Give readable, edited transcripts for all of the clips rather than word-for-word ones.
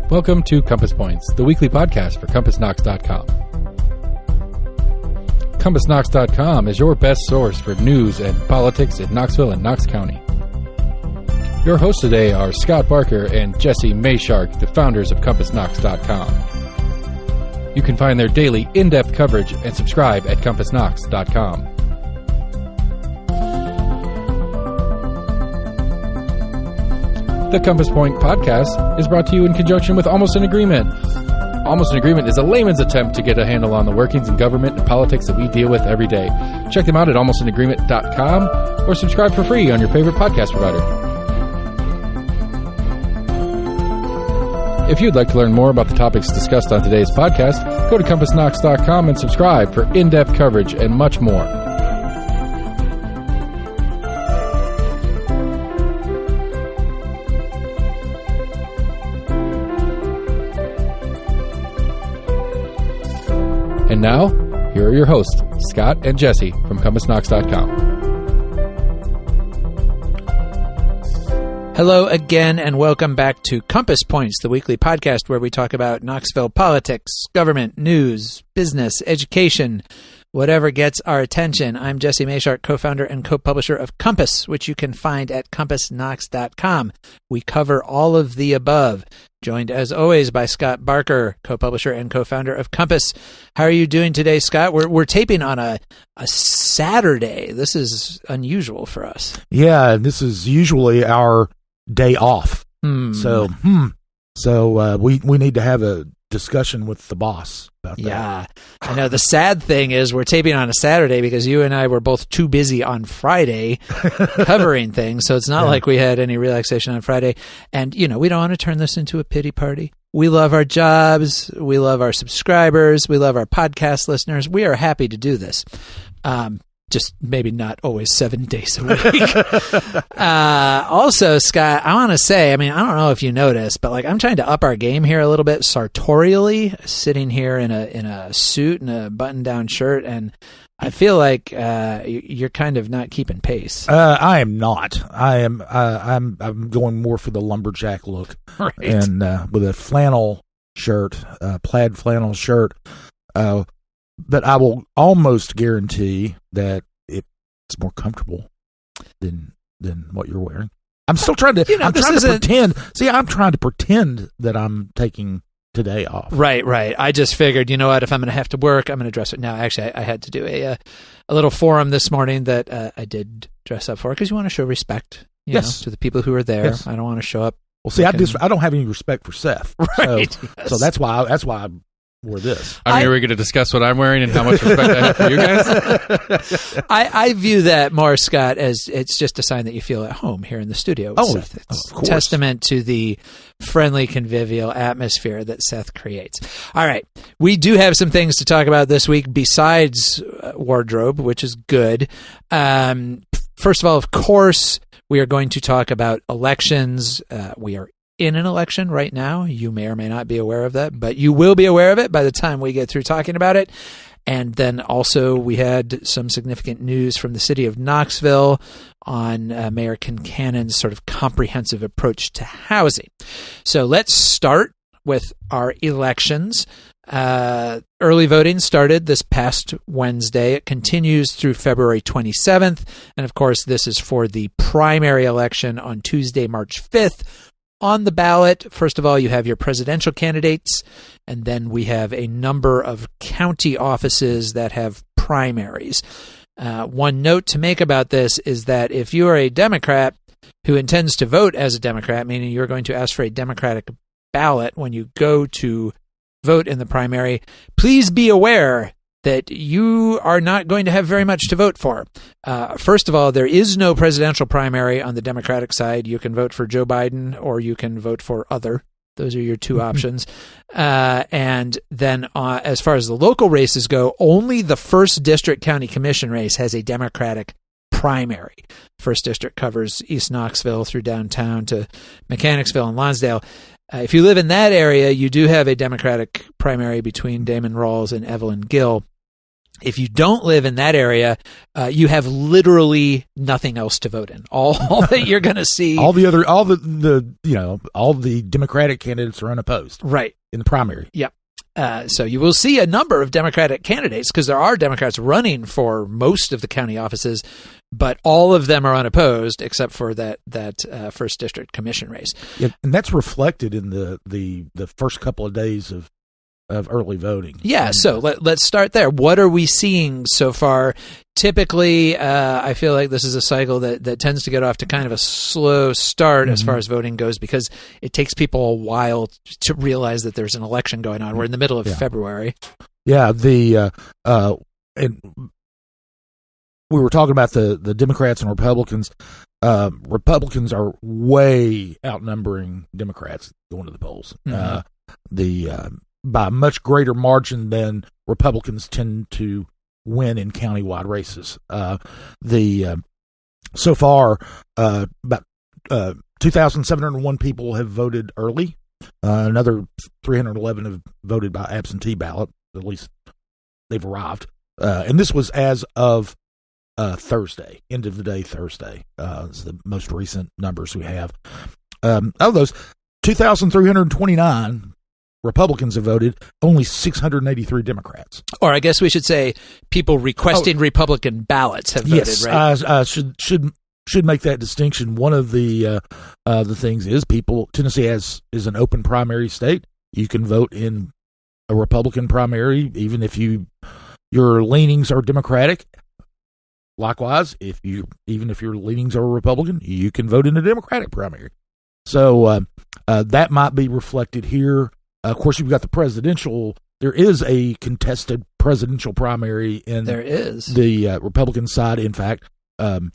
Welcome to Compass Points, the weekly podcast for CompassKnox.com. CompassKnox.com is your best source for news and politics in Knoxville and Knox County. Your hosts today are Scott Barker and Jesse Mayshark, the founders of CompassKnox.com. You can find their daily in-depth coverage and subscribe at CompassKnox.com. The Compass Point podcast is brought to you in conjunction with Almost an Agreement. Almost an Agreement is a layman's attempt to get a handle on the workings in government and politics that we deal with every day. Check them out at almostanagreement.com or subscribe for free on your favorite podcast provider. If you'd like to learn more about the topics discussed on today's podcast, go to CompassKnox.com and subscribe for in-depth coverage and much more. And now, here are your hosts, Scott and Jesse from CompassKnox.com. Hello again, and welcome back to Compass Points, the weekly podcast where we talk about Knoxville politics, government, news, business, education, whatever gets our attention. I'm Jesse Mayshark, co-founder and co-publisher of Compass, which you can find at CompassKnox.com. We cover all of the above. Joined, as always, by Scott Barker, co-publisher and co-founder of Compass. How are you doing today, Scott? We're taping on a Saturday. This is unusual for us. Yeah, this is usually our day off. So we need to have a discussion with the boss about that. Yeah. I know the sad thing is we're taping on a Saturday because you and I were both too busy on Friday covering things. So it's not like we had any relaxation on Friday. And, you know, we don't want to turn this into a pity party. We love our jobs. We love our subscribers. We love our podcast listeners. We are happy to do this. Just maybe not always 7 days a week. Also, Scott, I want to say, I don't know if you noticed, but I'm trying to up our game here a little bit sartorially, sitting here in a suit and a button-down shirt, and I feel like you're kind of not keeping pace. I am not. I'm going more for the lumberjack look, right? And with a flannel shirt, plaid flannel shirt. But I will almost guarantee that it's more comfortable than what you're wearing. I'm still trying to. I'm trying to pretend. See, I'm trying to pretend that I'm taking today off. Right. I just figured, you know what? If I'm going to have to work, I'm going to dress it. Now, actually, I had to do a little forum this morning that I did dress up for because you want to show respect, you know, to the people who are there. Yes. I don't want to show up. Well, see, I don't have any respect for Seth. Right. So that's why I wore this. Are we going to discuss what I'm wearing and how much respect I have for you guys? I view that more, Scott, as it's just a sign that you feel at home here in the studio with Seth. It's of course. Testament to the friendly, convivial atmosphere that Seth creates. All right. We do have some things to talk about this week besides wardrobe, which is good. First of all, of course, we are going to talk about elections. We are in an election right now. You may or may not be aware of that, but you will be aware of it by the time we get through talking about it. And then also we had some significant news from the city of Knoxville on Mayor Kincannon's sort of comprehensive approach to housing. So let's start with our elections. Early voting started this past Wednesday. It continues through February 27th. And of course, this is for the primary election on Tuesday, March 5th. On the ballot, first of all, you have your presidential candidates, and then we have a number of county offices that have primaries. One note to make about this is that if you are a Democrat who intends to vote as a Democrat, meaning you're going to ask for a Democratic ballot when you go to vote in the primary, please be aware that you are not going to have very much to vote for. First of all, there is no presidential primary on the Democratic side. You can vote for Joe Biden or you can vote for other. Those are your two options. And then as far as the local races go, only the 1st District County Commission race has a Democratic primary. 1st District covers East Knoxville through downtown to Mechanicsville and Lonsdale. If you live in that area, you do have a Democratic primary between Damon Rawls and Evelyn Gill. If you don't live in that area, you have literally nothing else to vote in. All that you're going to see, all the Democratic candidates are unopposed, right, in the primary. Yep. So you will see a number of Democratic candidates because there are Democrats running for most of the county offices, but all of them are unopposed except for that first district commission race. Yeah, and that's reflected in the first couple of days of early voting. Yeah, so let's start there. What are we seeing so far? Typically, I feel like this is a cycle that tends to get off to kind of a slow start as far as voting goes because it takes people a while to realize that there's an election going on. We're in the middle of February. Yeah, and we were talking about the Democrats and Republicans. Republicans are way outnumbering Democrats going to the polls. By a much greater margin than Republicans tend to win in countywide races. So far, about 2,701 people have voted early. Another 311 have voted by absentee ballot. At least they've arrived. And this was as of Thursday, end of the day Thursday. It's the most recent numbers we have. Of those, 2,329 Republicans have voted, only 683 Democrats. Or I guess we should say people requesting Republican ballots have voted, yes, right? I should make that distinction. One of the things is Tennessee is an open primary state. You can vote in a Republican primary even if your leanings are Democratic. Likewise, even if your leanings are Republican, you can vote in a Democratic primary. So that might be reflected here. Of course, you've got the presidential. There is a contested presidential primary in the Republican side. In fact, in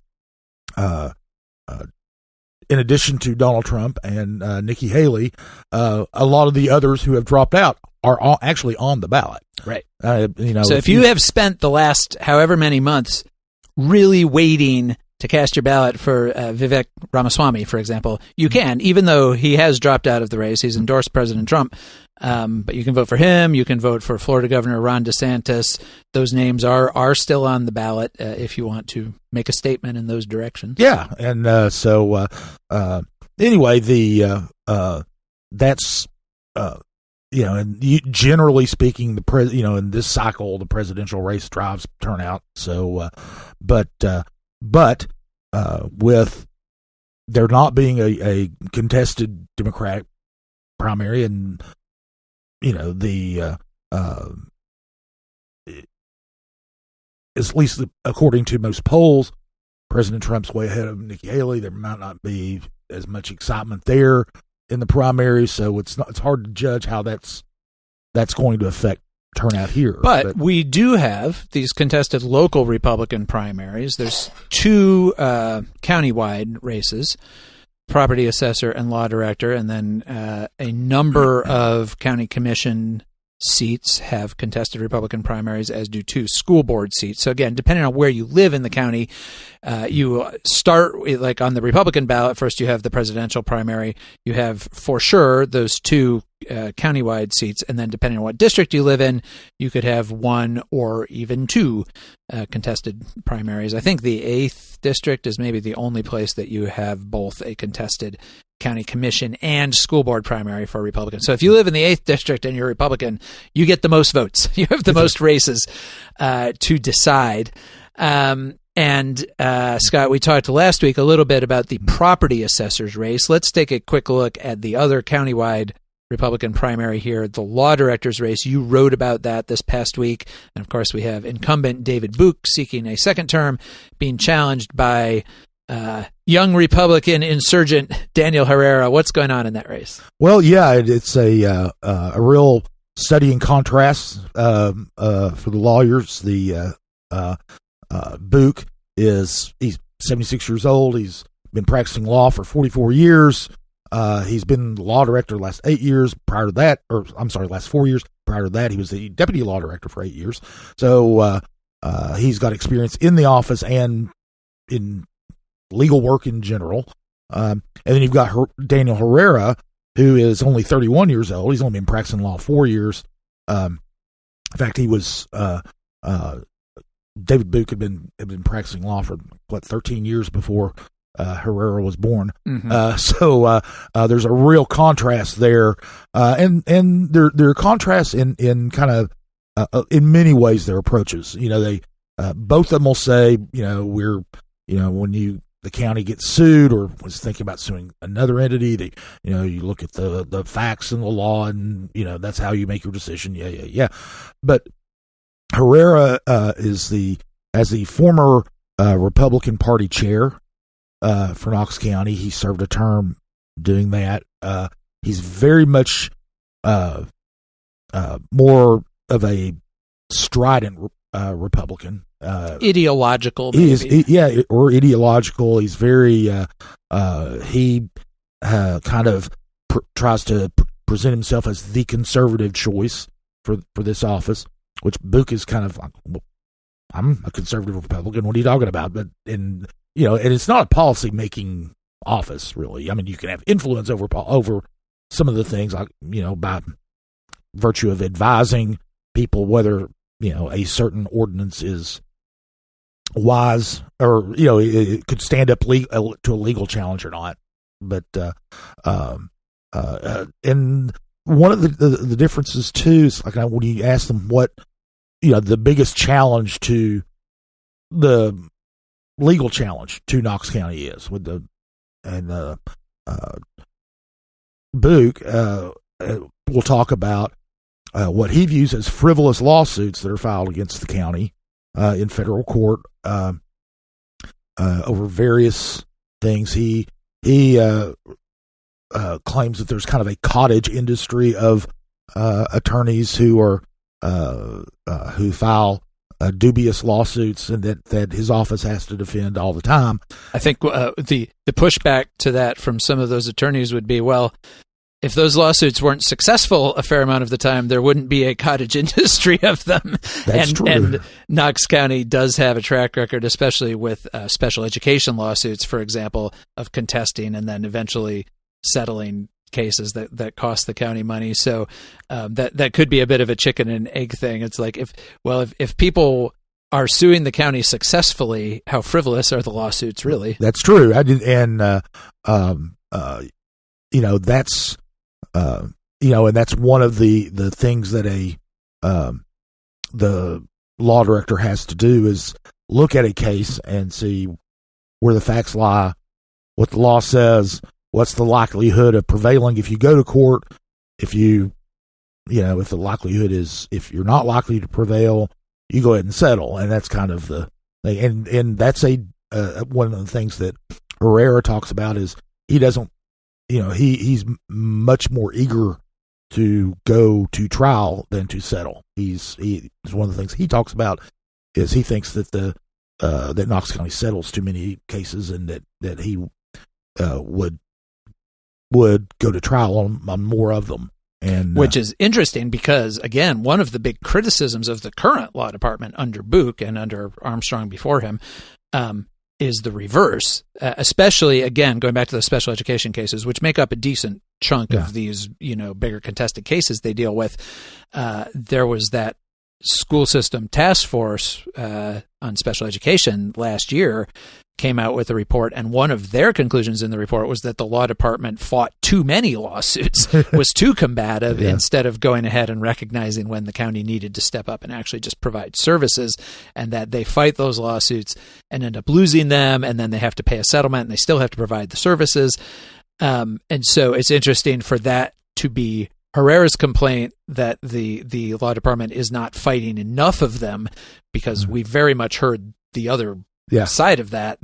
addition to Donald Trump and Nikki Haley, a lot of the others who have dropped out are actually on the ballot. Right. So if you have spent the last however many months really waiting to cast your ballot for Vivek Ramaswamy, for example, you can, even though he has dropped out of the race. He's endorsed President Trump, but you can vote for him. You can vote for Florida Governor Ron DeSantis. Those names are still on the ballot if you want to make a statement in those directions. Yeah, and anyway, that's and generally speaking, in this cycle, the presidential race drives turnout. So, but with there not being a contested Democratic primary, and at least according to most polls, President Trump's way ahead of Nikki Haley. There might not be as much excitement there in the primary, so it's hard to judge how that's going to affect turnout here. But we do have these contested local Republican primaries. There's two countywide races, property assessor and law director, and then a number of county commission seats have contested Republican primaries, as do two school board seats. So again, depending on where you live in the county, you start like on the Republican ballot. First, you have the presidential primary. You have for sure those two countywide seats, and then depending on what district you live in, you could have one or even two contested primaries. I think the 8th district is maybe the only place that you have both a contested county commission and school board primary for Republicans. So if you live in the 8th district and you're Republican, you get the most votes. You have the most races to decide. And Scott, we talked last week a little bit about the property assessor's race. Let's take a quick look at the other countywide Republican primary here, the law director's race. You wrote about that this past week. And of course, we have incumbent David Book seeking a second term, being challenged by young Republican insurgent Daniel Herrera. What's going on in that race? Well, yeah, it's a real study in contrast for the lawyers. The Book he's 76 years old. He's been practicing law for 44 years. He's been law director the last 8 years. Prior to that, last 4 years. Prior to that, he was the deputy law director for 8 years. So he's got experience in the office and in legal work in general. And then you've got Daniel Herrera, who is only 31 years old. He's only been practicing law 4 years. In fact, he was David Buke had been practicing law for 13 years before Herrera was born. Mm-hmm. So there's a real contrast there, and there are contrasts in kind of in many ways their approaches. They both of them will say, when the county gets sued or was thinking about suing another entity, you look at the facts and the law, and that's how you make your decision. Yeah. But Herrera as the former Republican Party chair for Knox County, he served a term doing that. He's very much more of a strident Republican. Ideological, maybe. Or ideological. He's very he kind of tries to present himself as the conservative choice for this office, which Buke is kind of like, well, I'm a conservative Republican. What are you talking about? But and it's not a policy making office, really. I mean, you can have influence over some of the things, like by virtue of advising people whether a certain ordinance is wise, or it could stand up to a legal challenge or not. But and one of the differences too is, like, when you ask them what the biggest challenge to the legal challenge to Knox County is, Buke will talk about what he views as frivolous lawsuits that are filed against the county in federal court over various things. He claims that there's kind of a cottage industry of attorneys who file dubious lawsuits, and that his office has to defend all the time. I think the pushback to that from some of those attorneys would be, well, if those lawsuits weren't successful a fair amount of the time, there wouldn't be a cottage industry of them. That's true. And Knox County does have a track record, especially with special education lawsuits, for example, of contesting and then eventually settling cases that cost the county money. So that could be a bit of a chicken and egg thing. It's like, if people are suing the county successfully, how frivolous are the lawsuits really? That's true. That's and that's one of the things that the law director has to do, is look at a case and see where the facts lie, what the law says, what's the likelihood of prevailing if you go to court. If the likelihood is, if you're not likely to prevail, you go ahead and settle. And that's kind of the thing. And that's one of the things that Herrera talks about, is he doesn't, he's much more eager to go to trial than to settle. He's one of the things he talks about is he thinks that that Knox County settles too many cases, and that he would go to trial on more of them. And which is interesting, because again, one of the big criticisms of the current law department under Buke and under Armstrong before him is the reverse, especially, again, going back to the special education cases, which make up a decent chunk of these, bigger contested cases they deal with. There was that school system task force on special education last year came out with a report, and one of their conclusions in the report was that the law department fought too many lawsuits, was too combative, instead of going ahead and recognizing when the county needed to step up and actually just provide services, and that they fight those lawsuits and end up losing them, and then they have to pay a settlement and they still have to provide the services. And so it's interesting for that to be Herrera's complaint, that the law department is not fighting enough of them, because we very much heard the other side of that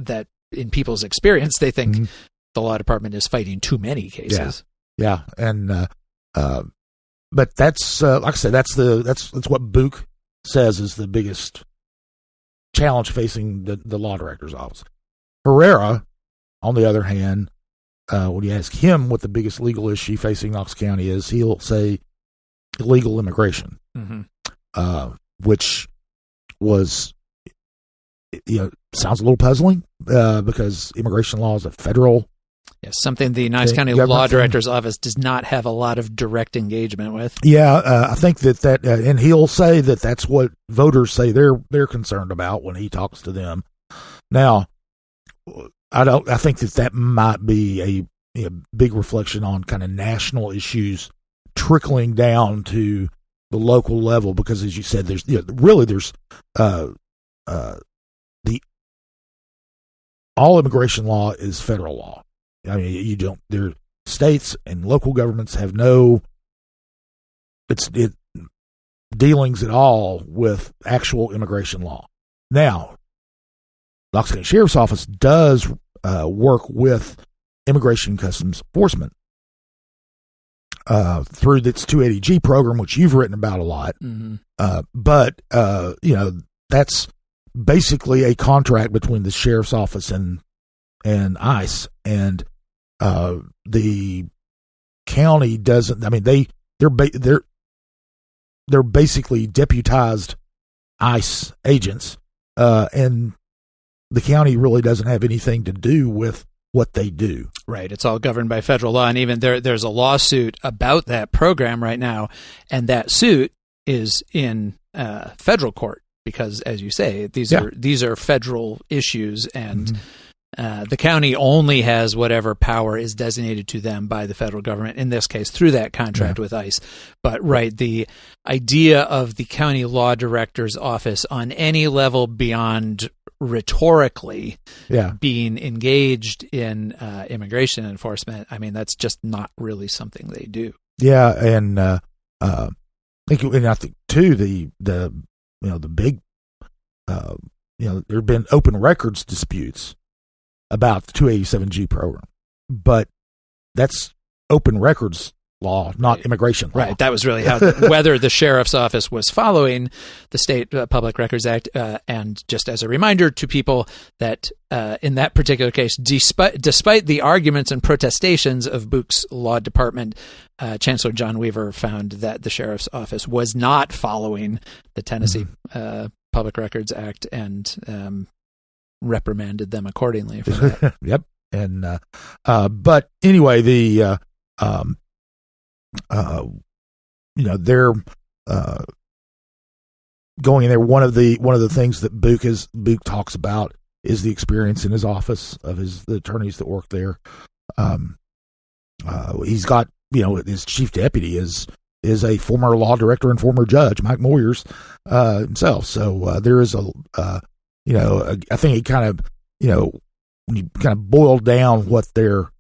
in people's experience, they think the law department is fighting too many cases. Yeah. And, but that's, like I said, that's what Buke says is the biggest challenge facing the law director's office. Herrera, on the other hand, when you ask him what the biggest legal issue facing Knox County is, he'll say illegal immigration, which was, sounds a little puzzling, because immigration law is a federal Yes, something the Knox County Law Director's Office does not have a lot of direct engagement with. Yeah, I think that and he'll say that that's what voters say they're concerned about when he talks to them. Now, I think that might be a big reflection on kind of national issues trickling down to the local level, because as you said, there's all immigration law is federal law. I mean, their states and local governments have no dealings at all with actual immigration law. Now, Knox County Sheriff's Office does work with Immigration and Customs Enforcement through its 280G program, which you've written about a lot. Mm-hmm. But that's basically a contract between the Sheriff's Office and ICE, and the county doesn't. I mean, they're basically deputized ICE agents, and the county really doesn't have anything to do with what they do. Right. It's all governed by federal law, and even there's a lawsuit about that program right now, and that suit is in federal court because, as you say, these are federal issues, and the county only has whatever power is designated to them by the federal government, in this case through that contract with ICE. But the idea of the county law director's office on any level beyond rhetorically being engaged in immigration enforcement, I mean, that's just not really something they do. Yeah, and I think too the big there have been open records disputes about the 287G program, but that's open records law, not immigration law. Right. That was really how whether the sheriff's office was following the State Public Records Act. And just as a reminder to people that in that particular case, despite the arguments and protestations of Buch's law department, Chancellor John Weaver found that the sheriff's office was not following the Tennessee Public Records Act and reprimanded them accordingly for that. Yep. And but anyway, the they're going in there. One of the things that Buch talks about is the experience in his office of the attorneys that work there. He's got his chief deputy is a former law director and former judge, Mike Moyers himself. So there is I think he kind of when you kind of boil down what their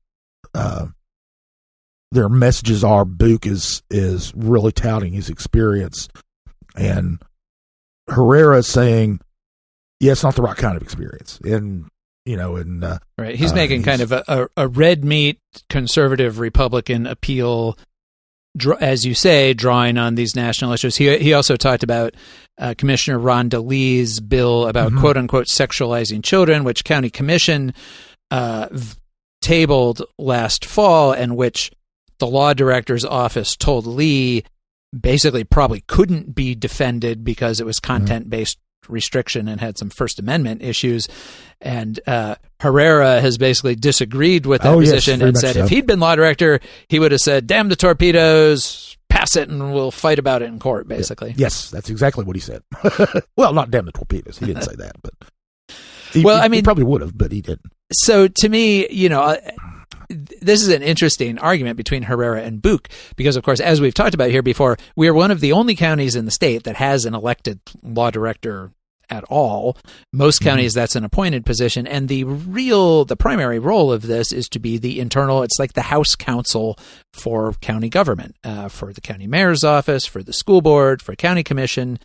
messages are, Buch is really touting his experience, and Herrera is saying, yeah, it's not the right kind of experience. And, right. He's making kind of a red meat conservative Republican appeal, as you say, drawing on these national issues. He also talked about Commissioner Ron DeLee's bill about quote unquote sexualizing children, which County Commission tabled last fall, and which the law director's office told Lee basically probably couldn't be defended because it was content-based restriction and had some First Amendment issues. And Herrera has basically disagreed with that position and said if he'd been law director, he would have said, damn the torpedoes, pass it, and we'll fight about it in court, basically. Yes, that's exactly what he said. Well, not damn the torpedoes. He didn't say that, but he probably would have, but he didn't. So to me, this is an interesting argument between Herrera and Buch because, of course, as we've talked about here before, we are one of the only counties in the state that has an elected law director at all. Most counties, that's an appointed position. And the primary role of this is to be the internal, it's like the House Counsel for county government, for the county mayor's office, for the school board, for county commission,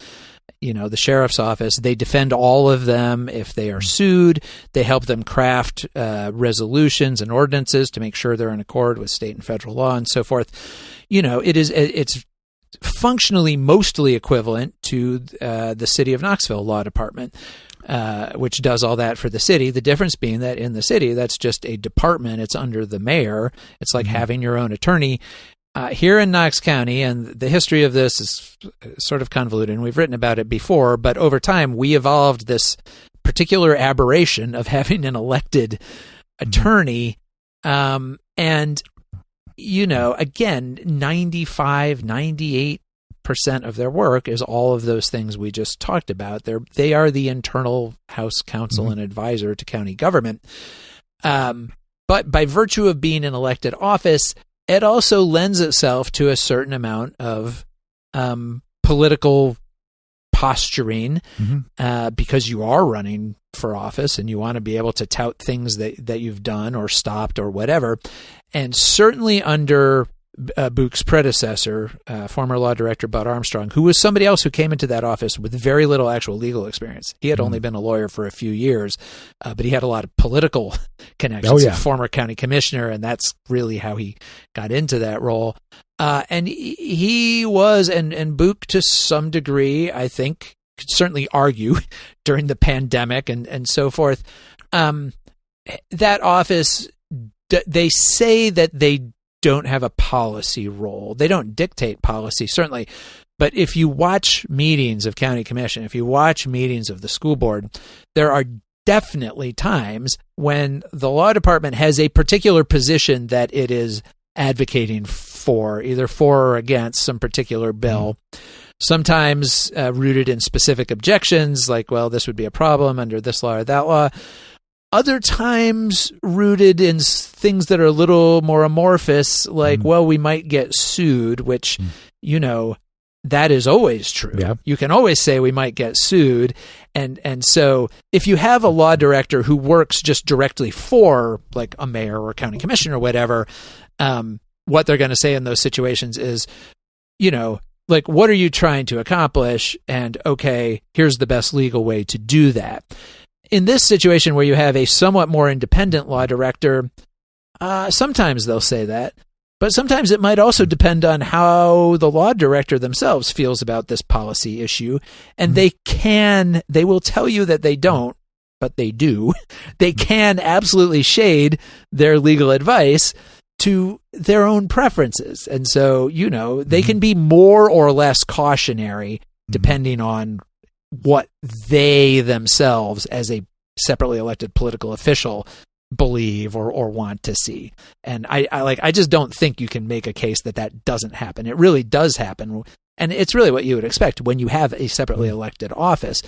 the sheriff's office. They defend all of them if they are sued. They help them craft resolutions and ordinances to make sure they're in accord with state and federal law and so forth. It's functionally mostly equivalent to the City of Knoxville Law Department, which does all that for the city. The difference being that in the city, that's just a department. It's under the mayor. It's like having your own attorney. Here in Knox County, and the history of this is sort of convoluted, and we've written about it before, but over time we evolved this particular aberration of having an elected attorney And, again, 98% of their work is all of those things we just talked about. They are the internal House counsel and advisor to county government. But by virtue of being an elected office, it also lends itself to a certain amount of political posturing because you are running for office and you want to be able to tout things that you've done or stopped or whatever. And certainly under Bouck's predecessor, former law director Bud Armstrong, who was somebody else who came into that office with very little actual legal experience. He had only been a lawyer for a few years, but he had a lot of political connections. Oh, yeah. Former county commissioner, and that's really how he got into that role. And he was, and Bouck to some degree, I think, could certainly argue during the pandemic and so forth. That office, they say that they don't have a policy role. They don't dictate policy, certainly. But if you watch meetings of county commission, if you watch meetings of the school board, there are definitely times when the law department has a particular position that it is advocating for, either for or against some particular bill. Sometimes rooted in specific objections, like, well, this would be a problem under this law or that law. Other times rooted in things that are a little more amorphous, like, well, we might get sued, which, that is always true. Yeah. You can always say we might get sued. And so if you have a law director who works just directly for, like, a mayor or county commissioner or whatever, what they're going to say in those situations is, like, what are you trying to accomplish? And, okay, here's the best legal way to do that. In this situation where you have a somewhat more independent law director, sometimes they'll say that, but sometimes it might also depend on how the law director themselves feels about this policy issue. And they will tell you that they don't, but they do. They can absolutely shade their legal advice to their own preferences. And so, they can be more or less cautionary depending on what they themselves as a separately elected political official believe or want to see. And I just don't think you can make a case that doesn't happen. It really does happen. And it's really what you would expect when you have a separately elected office.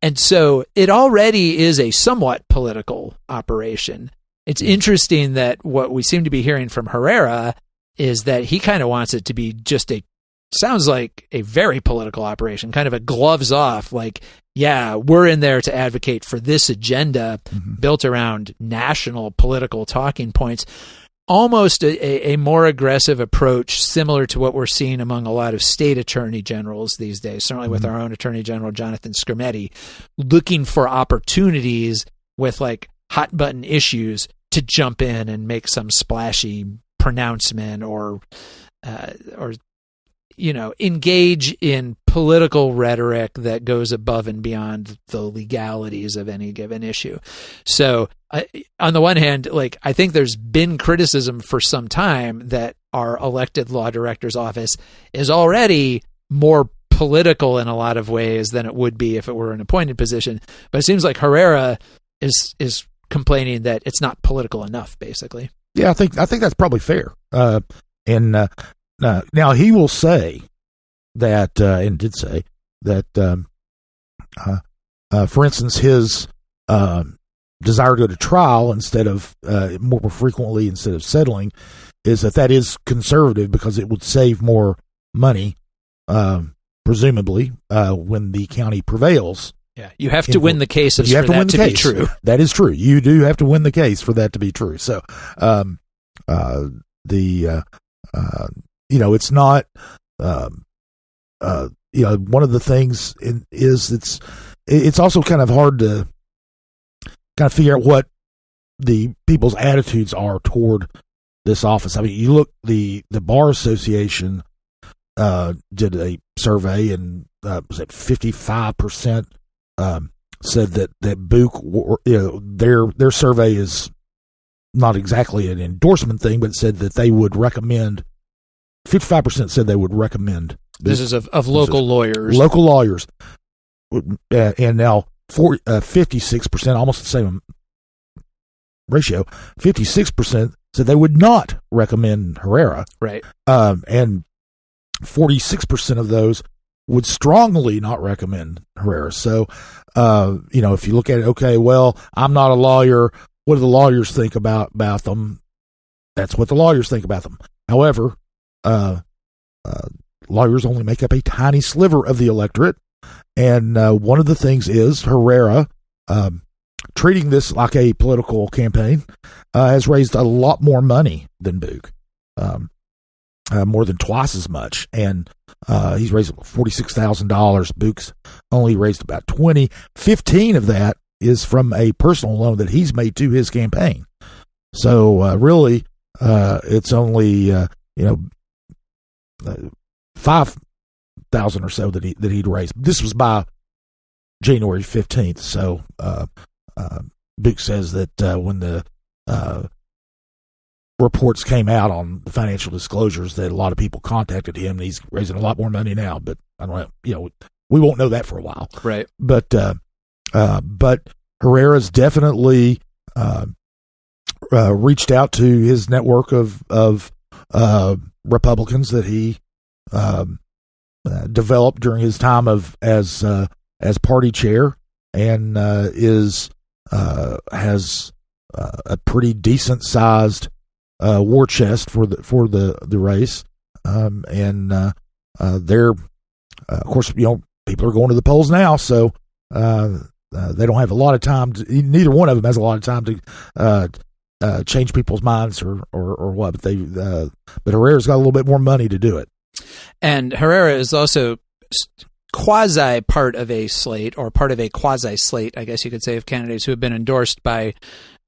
And so it already is a somewhat political operation. It's interesting that what we seem to be hearing from Herrera is that he kind of wants it to be just sounds like a very political operation, kind of a gloves off, like, yeah, we're in there to advocate for this agenda built around national political talking points. Almost a more aggressive approach, similar to what we're seeing among a lot of state attorney generals these days, certainly with our own Attorney General, Jonathan Skrmetti, looking for opportunities with, like, hot button issues to jump in and make some splashy pronouncement or engage in political rhetoric that goes above and beyond the legalities of any given issue. So on the one hand, like, I think there's been criticism for some time that our elected law director's office is already more political in a lot of ways than it would be if it were an appointed position. But it seems like Herrera is complaining that it's not political enough, basically. Yeah, I think that's probably fair. Now he will say that, and did say that, for instance, his desire to go to trial instead of more frequently instead of settling is that is conservative because it would save more money, presumably, when the county prevails. Yeah, you have to win the cases for that to be true. That is true. You do have to win the case for that to be true. So, it's not, one of the things is it's also kind of hard to kind of figure out what the people's attitudes are toward this office. I mean, you look, the Bar Association did a survey, and was it 55% said that Bouck, their survey is not exactly an endorsement thing, but said that they would recommend. 55% said they would recommend. This is of local lawyers. Local lawyers. And now 56%, almost the same ratio, 56% said they would not recommend Herrera. Right. And 46% of those would strongly not recommend Herrera. So, if you look at it, okay, well, I'm not a lawyer. What do the lawyers think about them? That's what the lawyers think about them. However, lawyers only make up a tiny sliver of the electorate. And one of the things is Herrera, treating this like a political campaign, has raised a lot more money than Boock, more than twice as much. And he's raised $46,000. Boock's only raised about $20,000. $15,000 of that is from a personal loan that he's made to his campaign. So really, it's only $5,000 or so that he'd raised. This was by January 15th. So Boock says that when the reports came out on the financial disclosures, that a lot of people contacted him, and he's raising a lot more money now. But I don't know, we won't know that for a while. Right. But Herrera's definitely reached out to his network of Republicans that he developed during his time as party chair, and has a pretty decent sized war chest for the race, and they're of course people are going to the polls now, so they don't have a lot of time. Neither one of them has a lot of time to change people's minds or what. But Herrera's got a little bit more money to do it. And Herrera is also quasi part of a slate, or part of a quasi slate, I guess you could say, of candidates who have been endorsed by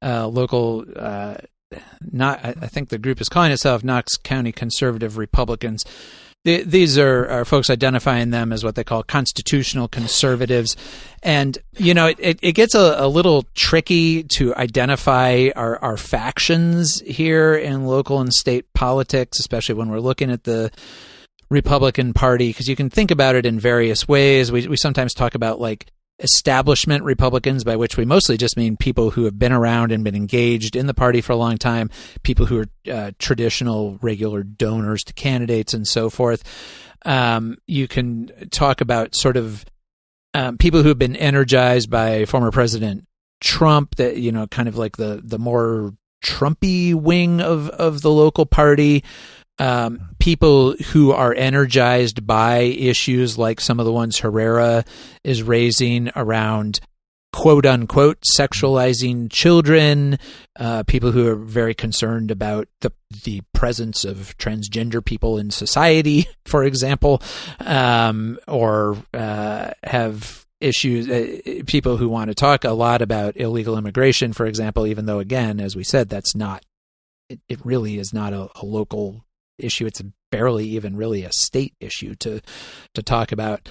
local. I think the group is calling itself Knox County Conservative Republicans. These are folks identifying them as what they call constitutional conservatives. And, it gets a little tricky to identify our factions here in local and state politics, especially when we're looking at the Republican Party, because you can think about it in various ways. We sometimes talk about like establishment Republicans, by which we mostly just mean people who have been around and been engaged in the party for a long time, people who are traditional, regular donors to candidates and so forth. You can talk about sort of people who have been energized by former President Trump, that, kind of like the more Trumpy wing of the local party. People who are energized by issues like some of the ones Herrera is raising around quote unquote sexualizing children, people who are very concerned about the presence of transgender people in society, for example, or have issues, people who want to talk a lot about illegal immigration, for example, even though, again, as we said, that's not, it really is not a local issue. It's barely even really a state issue to talk about.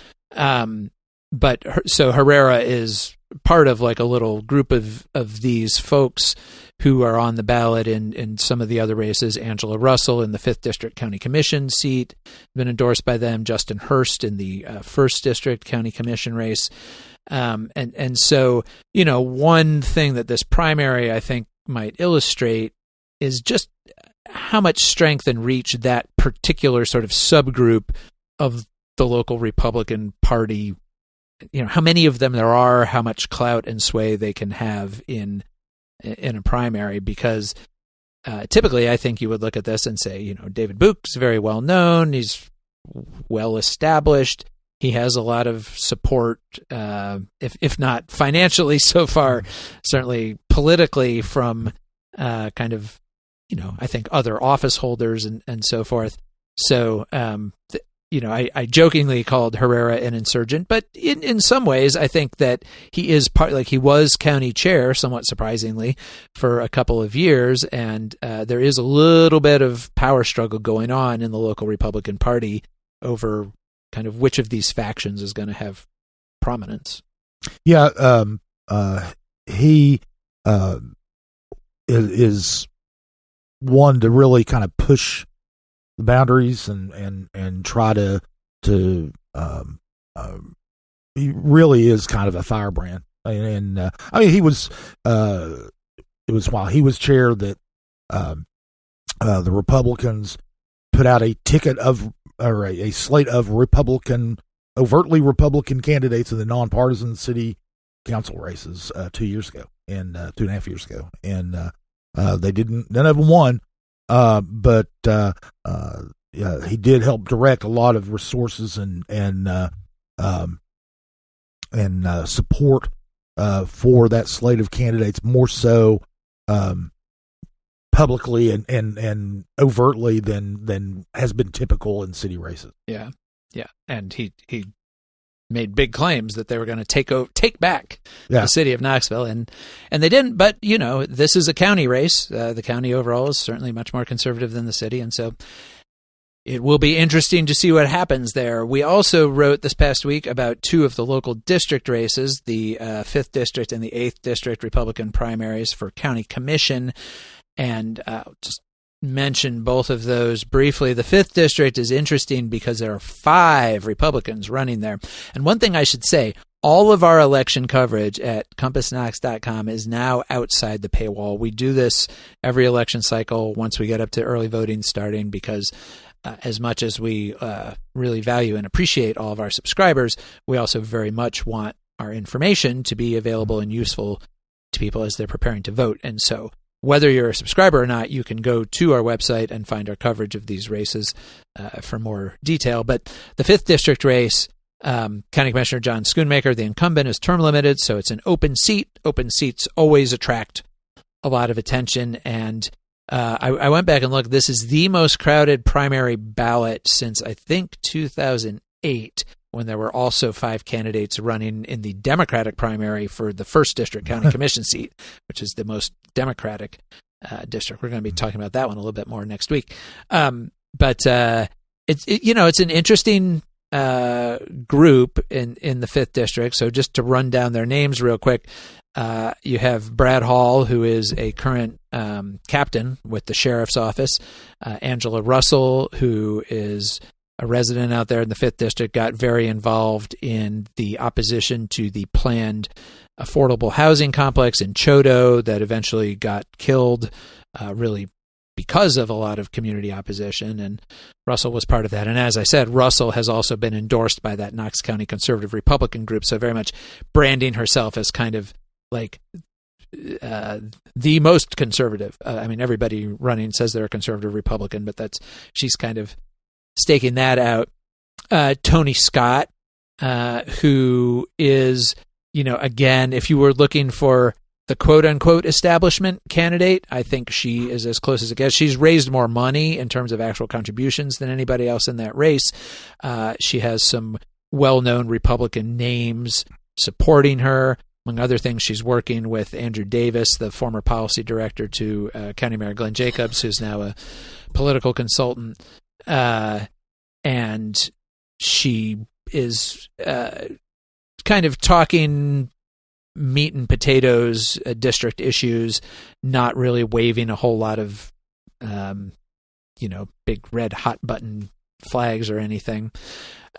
But so Herrera is part of like a little group of these folks who are on the ballot in some of the other races. Angela Russell in the 5th District County Commission seat, been endorsed by them. Justin Hurst in the 1st District County Commission race. And so, one thing that this primary, I think, might illustrate is just how much strength and reach that particular sort of subgroup of the local Republican Party, how many of them there are, how much clout and sway they can have in a primary. Because typically I think you would look at this and say, David Boock's very well known, he's well established, he has a lot of support, if not financially so far, certainly politically from kind of, I think other office holders and so forth. So, I jokingly called Herrera an insurgent, but in some ways, I think that he is he was county chair, somewhat surprisingly, for a couple of years. And there is a little bit of power struggle going on in the local Republican Party over kind of which of these factions is going to have prominence. Yeah. He is one to really kind of push the boundaries and try to he really is kind of a firebrand. And he was it was while he was chair that the Republicans put out a slate of overtly Republican candidates in the nonpartisan city council races 2 years ago and 2.5 years ago, and none of them won, but he did help direct a lot of resources and support for that slate of candidates, more so publicly and overtly than has been typical in city races. Yeah, and he made big claims that they were going to take back the city of Knoxville, and they didn't. But this is a county race. The county overall is certainly much more conservative than the city, and so it will be interesting to see what happens there. We also wrote this past week about two of the local district races, the 5th District and the 8th District Republican primaries for county commission, and just mention both of those briefly. The 5th District is interesting because there are 5 Republicans running there. And one thing I should say, all of our election coverage at CompassKnox.com is now outside the paywall. We do this every election cycle once we get up to early voting starting, because as much as we really value and appreciate all of our subscribers, we also very much want our information to be available and useful to people as they're preparing to vote. And so whether you're a subscriber or not, you can go to our website and find our coverage of these races for more detail. But the 5th District race, County Commissioner John Schoonmaker, the incumbent, is term limited, so it's an open seat. Open seats always attract a lot of attention, and I went back and looked. This is the most crowded primary ballot since, I think, 2008, when there were also 5 candidates running in the Democratic primary for the 1st District County Commission seat, which is the most Democratic district. We're going to be talking about that one a little bit more next week. But it's an interesting group in the 5th District. So just to run down their names real quick, you have Brad Hall, who is a current captain with the sheriff's office. Angela Russell, who is a resident out there in the 5th District, got very involved in the opposition to the planned affordable housing complex in Choteau that eventually got killed, really because of a lot of community opposition, and Russell was part of that. And as I said, Russell has also been endorsed by that Knox County Conservative Republican group, so very much branding herself as kind of like the most conservative. Everybody running says they're a conservative Republican, but she's kind of staking that out. Tony Scott, who is, again, if you were looking for the quote-unquote establishment candidate, I think she is as close as it gets. She's raised more money in terms of actual contributions than anybody else in that race. She has some well-known Republican names supporting her. Among other things, she's working with Andrew Davis, the former policy director to County Mayor Glenn Jacobs, who's now a political consultant. And she is kind of talking meat and potatoes, district issues, not really waving a whole lot of, big red hot button flags or anything.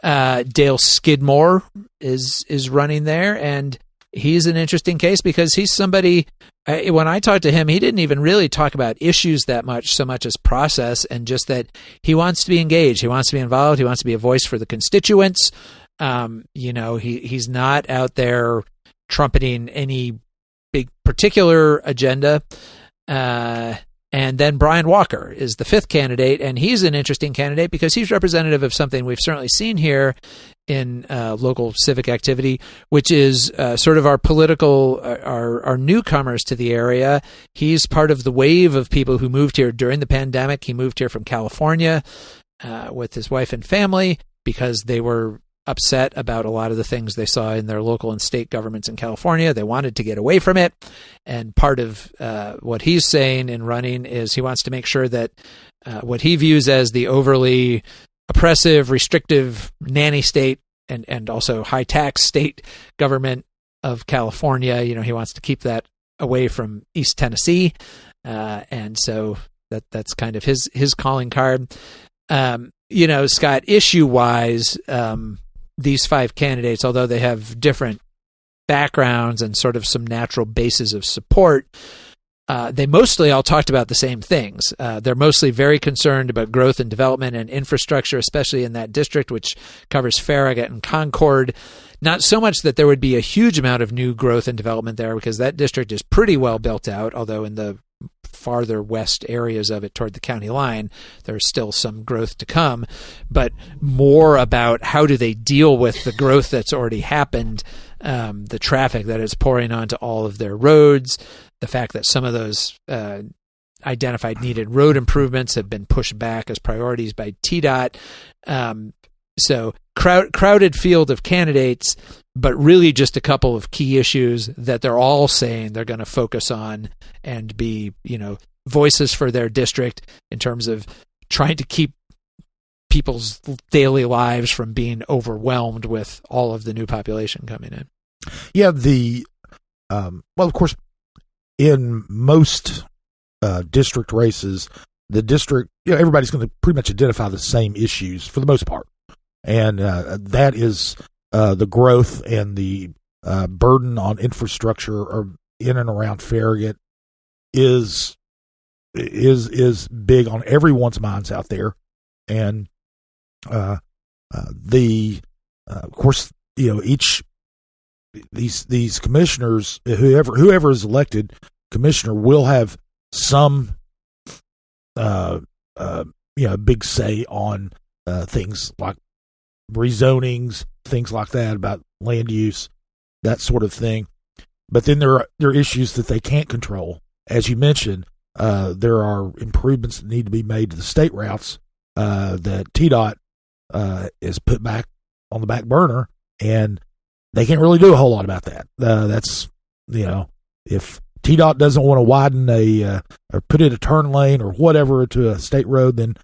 Dale Skidmore is running there, and he's an interesting case because he's somebody, when I talked to him, he didn't even really talk about issues that much, so much as process, and just that he wants to be engaged. He wants to be involved. He wants to be a voice for the constituents. He's not out there trumpeting any big particular agenda. And then Brian Walker is the 5th candidate, and he's an interesting candidate because he's representative of something we've certainly seen here in local civic activity, which is sort of our political, our newcomers to the area. He's part of the wave of people who moved here during the pandemic. He moved here from California with his wife and family because they were upset about a lot of the things they saw in their local and state governments in California. They wanted to get away from it. And part of what he's saying in running is he wants to make sure that what he views as the overly oppressive, restrictive nanny state and also high tax state government of California, he wants to keep that away from East Tennessee. And so that's kind of his calling card. Scott, issue-wise, these 5 candidates, although they have different backgrounds and sort of some natural bases of support, they mostly all talked about the same things. They're mostly very concerned about growth and development and infrastructure, especially in that district, which covers Farragut and Concord. Not so much that there would be a huge amount of new growth and development there, because that district is pretty well built out, although in the farther west areas of it toward the county line, there's still some growth to come, but more about how do they deal with the growth that's already happened, the traffic that is pouring onto all of their roads, the fact that some of those identified needed road improvements have been pushed back as priorities by TDOT. So crowded field of candidates, but really just a couple of key issues that they're all saying they're going to focus on and be, voices for their district in terms of trying to keep people's daily lives from being overwhelmed with all of the new population coming in. Yeah, of course, in most district races, the district, everybody's going to pretty much identify the same issues for the most part. And that is the growth and the burden on infrastructure or in and around Farragut is big on everyone's minds out there. And of course, these commissioners, whoever is elected commissioner, will have some big say on things like rezonings, things like that, about land use, that sort of thing. But then there are issues that they can't control. As you mentioned, there are improvements that need to be made to the state routes that TDOT is put back on the back burner, and they can't really do a whole lot about that. That's, if TDOT doesn't want to widen or put in a turn lane or whatever to a state road, then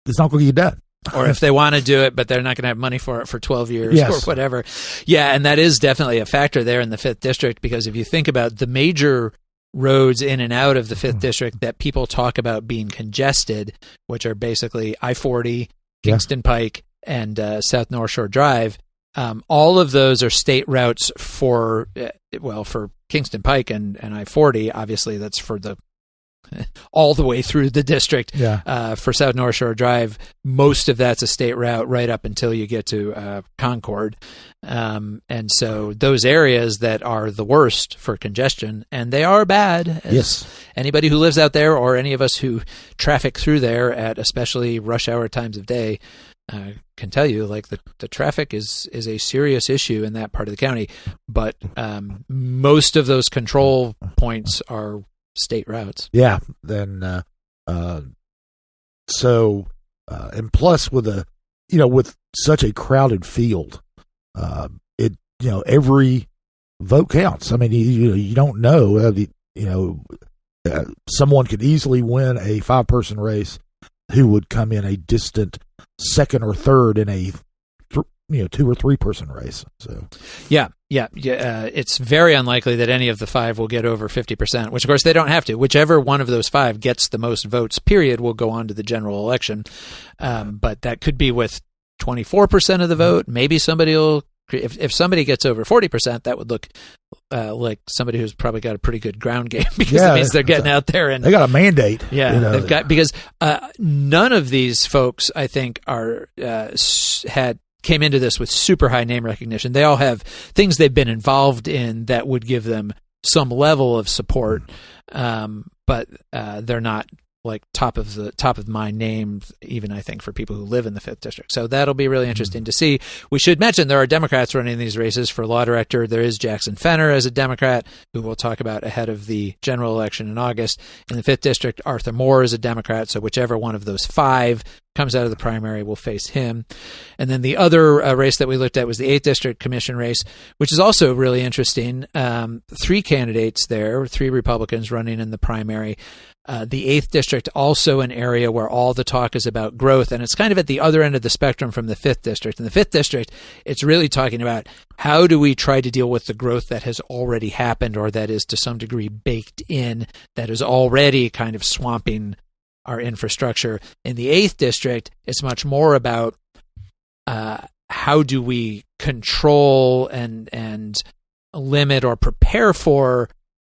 it's not going to get done. Or if they want to do it, but they're not going to have money for it for 12 years or whatever. Yeah, and that is definitely a factor there in the 5th District, because if you think about the major roads in and out of the 5th District that people talk about being congested, which are basically I-40, Kingston Pike, and South North Shore Drive, all of those are state routes for Kingston Pike and I-40. Obviously, that's for all the way through the district. For South North Shore Drive, most of that's a state route right up until you get to Concord. And so those areas that are the worst for congestion, and they are bad. Yes. Anybody who lives out there, or any of us who traffic through there at especially rush hour times of day, can tell you, like, the traffic is a serious issue in that part of the county. But most of those control points are state routes. Yeah. Then, and plus with such a crowded field, every vote counts. I mean, you don't know, someone could easily win a 5-person race who would come in a distant second or third in a 2 or 3-person race. So it's very unlikely that any of the 5 will get over 50%, which of course they don't have to. Whichever one of those 5 gets the most votes, period, will go on to the general election. But that could be with 24% of the vote. Maybe somebody will, if somebody gets over 40%, that would look like somebody who's probably got a pretty good ground game, because it means they're getting out there and they got a mandate. Yeah, they've got, because none of these folks, I think, came into this with super high name recognition. They all have things they've been involved in that would give them some level of support, but they're not like top of mind names, even, I think, for people who live in the 5th District. So that'll be really interesting to see. We should mention there are Democrats running these races for law director. There is Jackson Fenner as a Democrat, who we'll talk about ahead of the general election in August. In the 5th District, Arthur Moore is a Democrat, so whichever one of those 5 comes out of the primary will face him. And then the other race that we looked at was the 8th District Commission race, which is also really interesting. 3 candidates there, 3 Republicans running in the primary. The 8th District, also an area where all the talk is about growth, and it's kind of at the other end of the spectrum from the 5th District. In the 5th District, it's really talking about how do we try to deal with the growth that has already happened, or that is to some degree baked in, that is already kind of swamping our infrastructure. In the 8th District, it's much more about how do we control and limit or prepare for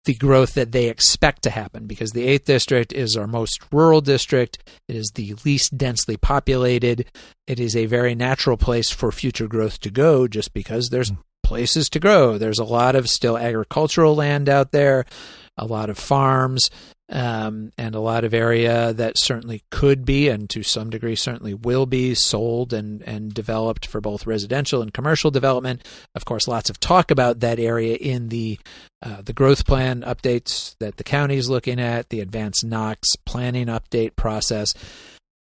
the growth that they expect to happen, because the 8th District is our most rural district. It is the least densely populated. It is a very natural place for future growth to go just because there's places to grow. There's a lot of still agricultural land out there, a lot of farms, and a lot of area that certainly could be, and to some degree certainly will be, sold and developed for both residential and commercial development. Of course, lots of talk about that area in the growth plan updates that the county is looking at, the advanced Knox planning update process.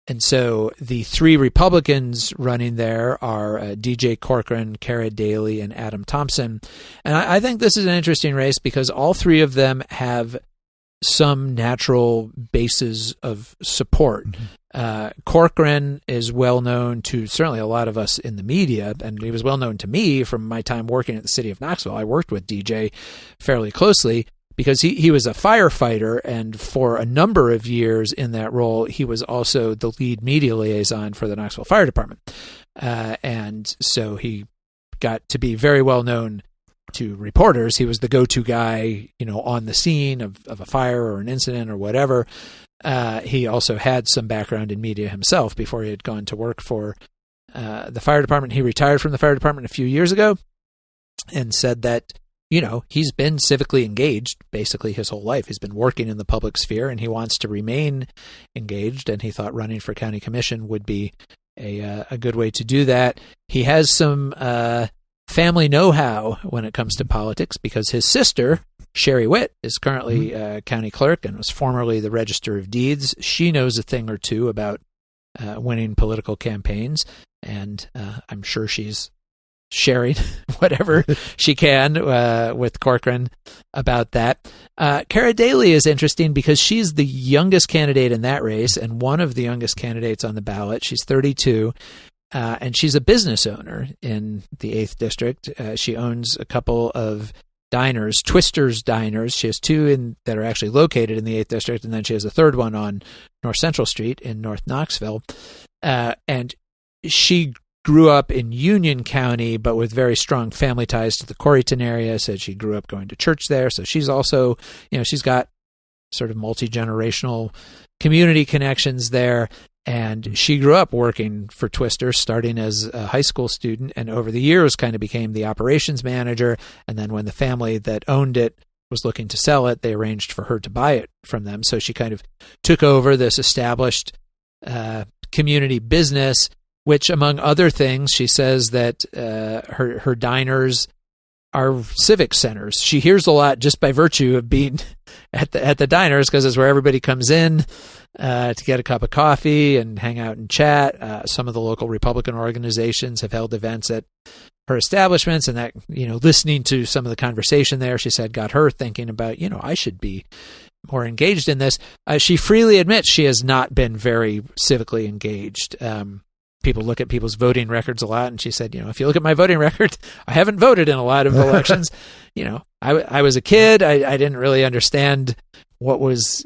And so the 3 Republicans running there are DJ Corcoran, Cara Daley, and Adam Thompson. And I think this is an interesting race because all 3 of them have some natural bases of support. Corcoran is well known to certainly a lot of us in the media, and he was well known to me from my time working at the city of Knoxville. I worked with DJ fairly closely because he was a firefighter, and for a number of years in that role, he was also the lead media liaison for the Knoxville Fire Department. And so he got to be very well known to reporters. He was the go-to guy, on the scene of a fire or an incident or whatever. He also had some background in media himself before he had gone to work for the fire department. He retired from the fire department a few years ago and said that, he's been civically engaged basically his whole life. He's been working in the public sphere and he wants to remain engaged. And he thought running for county commission would be a good way to do that. He has some family know-how when it comes to politics because his sister, Sherry Witt, is currently county clerk and was formerly the Register of Deeds. She knows a thing or two about winning political campaigns, and I'm sure she's sharing whatever she can with Corcoran about that. Cara Daley is interesting because she's the youngest candidate in that race and one of the youngest candidates on the ballot. She's 32. And she's a business owner in the 8th District. She owns a couple of diners, Twister's Diners. She has 2 that are actually located in the 8th District, and then she has a 3rd one on North Central Street in North Knoxville. And she grew up in Union County, but with very strong family ties to the Corryton area. Said she grew up going to church there. So she's also, she's got sort of multi-generational community connections there. And she grew up working for Twister, starting as a high school student, and over the years kind of became the operations manager. And then when the family that owned it was looking to sell it, they arranged for her to buy it from them. So she kind of took over this established community business, which, among other things, she says that her diners are civic centers. She hears a lot just by virtue of being at the diners because it's where everybody comes in to get a cup of coffee and hang out and chat. Some of the local Republican organizations have held events at her establishments, and that, listening to some of the conversation there, she said, got her thinking about, I should be more engaged in this. She freely admits she has not been very civically engaged. People look at people's voting records a lot, and she said, if you look at my voting record, I haven't voted in a lot of elections. I was a kid. I didn't really understand what was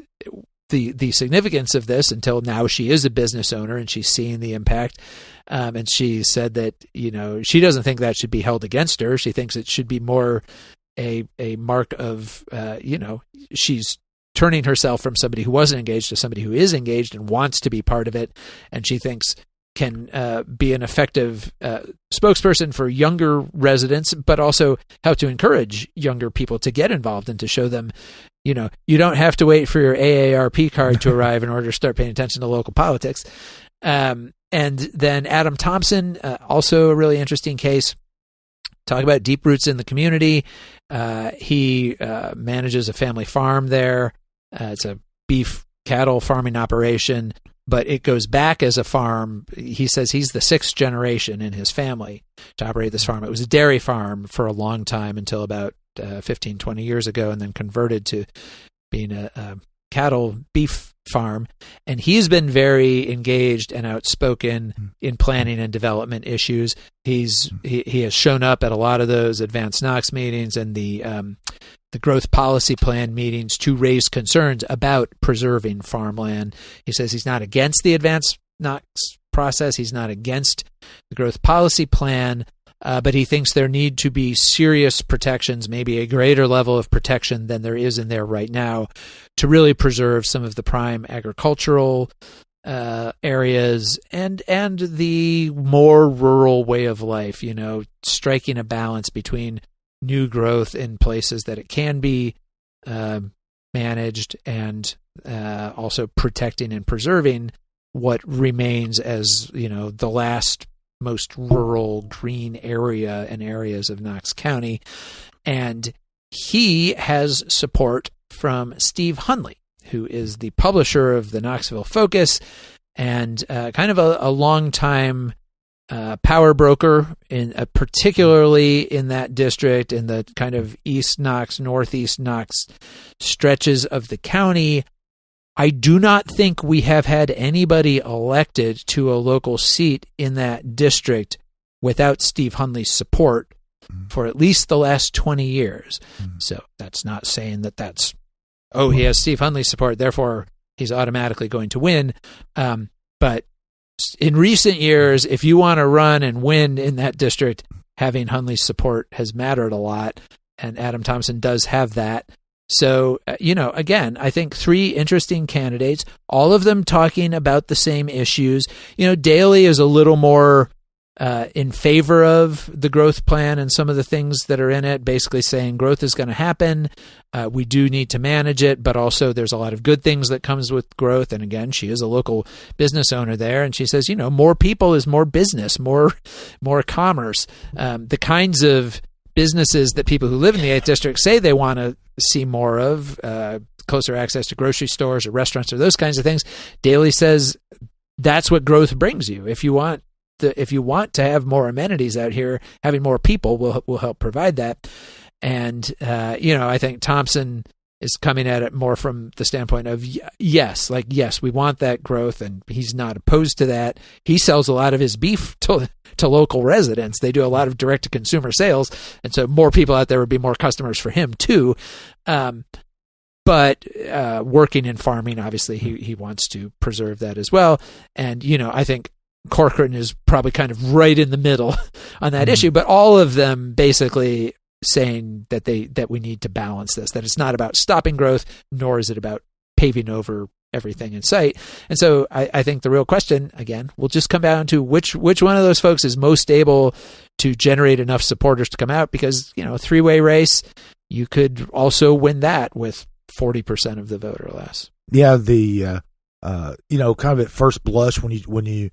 the significance of this until now. She is a business owner and she's seeing the impact. And she said that, she doesn't think that should be held against her. She thinks it should be more a mark of, she's turning herself from somebody who wasn't engaged to somebody who is engaged and wants to be part of it. And she thinks can be an effective spokesperson for younger residents, but also help to encourage younger people to get involved and to show them, you don't have to wait for your AARP card to arrive in order to start paying attention to local politics. And then Adam Thompson, also a really interesting case. Talk about deep roots in the community. He manages a family farm there. It's a beef cattle farming operation, but it goes back as a farm. He says he's the 6th generation in his family to operate this farm. It was a dairy farm for a long time until about 15, 20 years ago, and then converted to being a cattle beef farm. And he's been very engaged and outspoken in planning and development issues. He has shown up at a lot of those advanced Knox meetings and the growth policy plan meetings to raise concerns about preserving farmland. He says he's not against the advanced Knox process. He's not against the growth policy plan, but he thinks there need to be serious protections, maybe a greater level of protection than there is in there right now, to really preserve some of the prime agricultural areas and the more rural way of life, striking a balance between new growth in places that it can be managed and also protecting and preserving what remains as, the last most rural green area and areas of Knox County. And he has support from Steve Hunley, who is the publisher of the Knoxville Focus and kind of a long-time power broker, particularly in that district, in the kind of East Knox, Northeast Knox stretches of the county. I do not think we have had anybody elected to a local seat in that district without Steve Hunley's support for at least the last 20 years. So that's not saying that's, he has Steve Hunley's support, therefore he's automatically going to win. But in recent years, if you want to run and win in that district, having Hunley's support has mattered a lot, and Adam Thompson does have that. So, again, I think 3 interesting candidates, all of them talking about the same issues. Daley is a little more in favor of the growth plan and some of the things that are in it, basically saying growth is going to happen. We do need to manage it, but also there's a lot of good things that comes with growth. And again, she is a local business owner there, and she says, more people is more business, more commerce. The kinds of businesses that people who live in the 8th District say they want to see more of, closer access to grocery stores or restaurants or those kinds of things. Daley says that's what growth brings you. If you want to have more amenities out here, having more people will help provide that. And I think Thompson is coming at it more from the standpoint of yes, we want that growth, and he's not opposed to that. He sells a lot of his beef to local residents. They do a lot of direct to consumer sales, and so more people out there would be more customers for him too. But working in farming, obviously, he wants to preserve that as well. And I think Corcoran is probably kind of right in the middle on that issue, but all of them basically saying that we need to balance this, that it's not about stopping growth, nor is it about paving over everything in sight. And so I think the real question, again, will just come down to which one of those folks is most able to generate enough supporters to come out, because, a 3-way race, you could also win that with 40% of the vote or less. Yeah, the kind of at first blush when you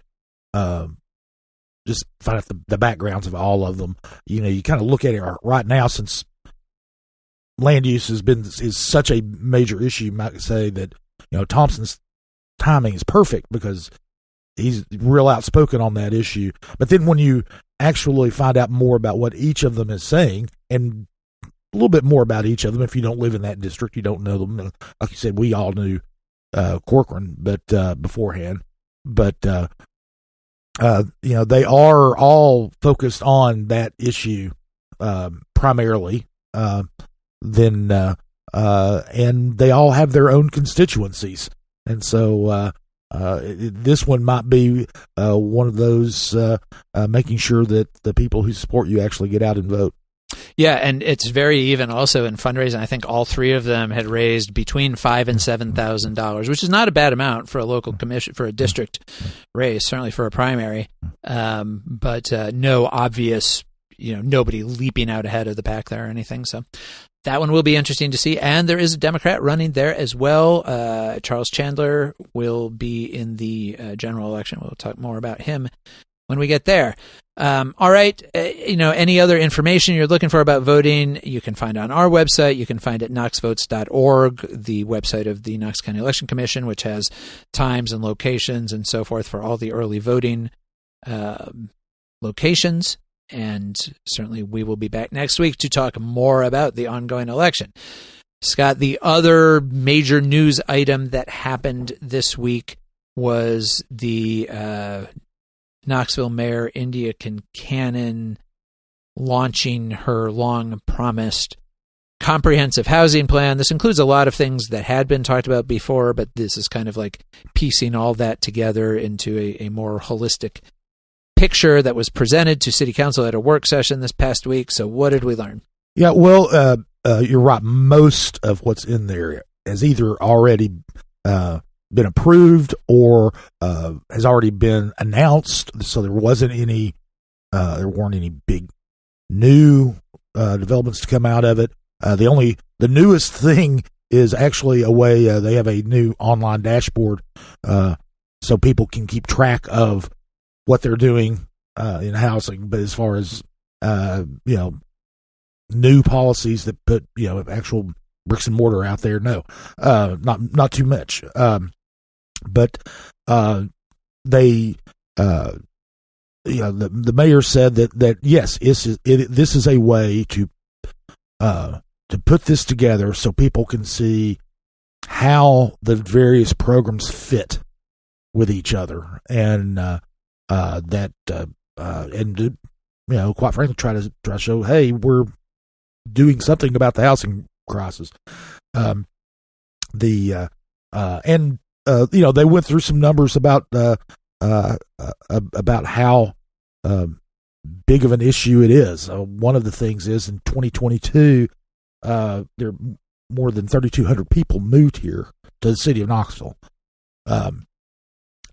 just find out the backgrounds of all of them, you kind of look at it right now, since land use is such a major issue. You might say that Thompson's timing is perfect because he's real outspoken on that issue. But then when you actually find out more about what each of them is saying, and a little bit more about each of them, if you don't live in that district, you don't know them. Like you said, we all knew Corcoran, but beforehand, but they are all focused on that issue primarily. And they all have their own constituencies, and so this one might be one of those making sure that the people who support you actually get out and vote. Yeah, and it's very even also in fundraising. I think all 3 of them had raised between $5,000 and $7,000, which is not a bad amount for a local commission, for a district race, certainly for a primary. But no obvious, nobody leaping out ahead of the pack there or anything. So that one will be interesting to see. And there is a Democrat running there as well. Charles Chandler will be in the general election. We'll talk more about him when we get there. All right. Any other information you're looking for about voting, you can find on our website. You can find at knoxvotes.org, the website of the Knox County Election Commission, which has times and locations and so forth for all the early voting locations. And certainly we will be back next week to talk more about the ongoing election. Scott, the other major news item that happened this week was the Knoxville Mayor India Concannon launching her long-promised comprehensive housing plan. This includes a lot of things that had been talked about before, but this is kind of like piecing all that together into a more holistic picture that was presented to City Council at a work session this past week. So what did we learn? Yeah, well, you're right. Most of what's in there has either already been approved or has already been announced. So there wasn't any, there weren't any big new developments to come out of it. The newest thing is actually a way they have a new online dashboard, so people can keep track of what they're doing in housing. But as far as new policies that put actual bricks and mortar out there, no, not too much. But they the mayor said that yes, this is a way to put this together so people can see how the various programs fit with each other, and quite frankly, try to show, hey, we're doing something about the housing crisis. They went through some numbers about how big of an issue it is. One of the things is in 2022, there more than 3,200 people moved here to the city of Knoxville.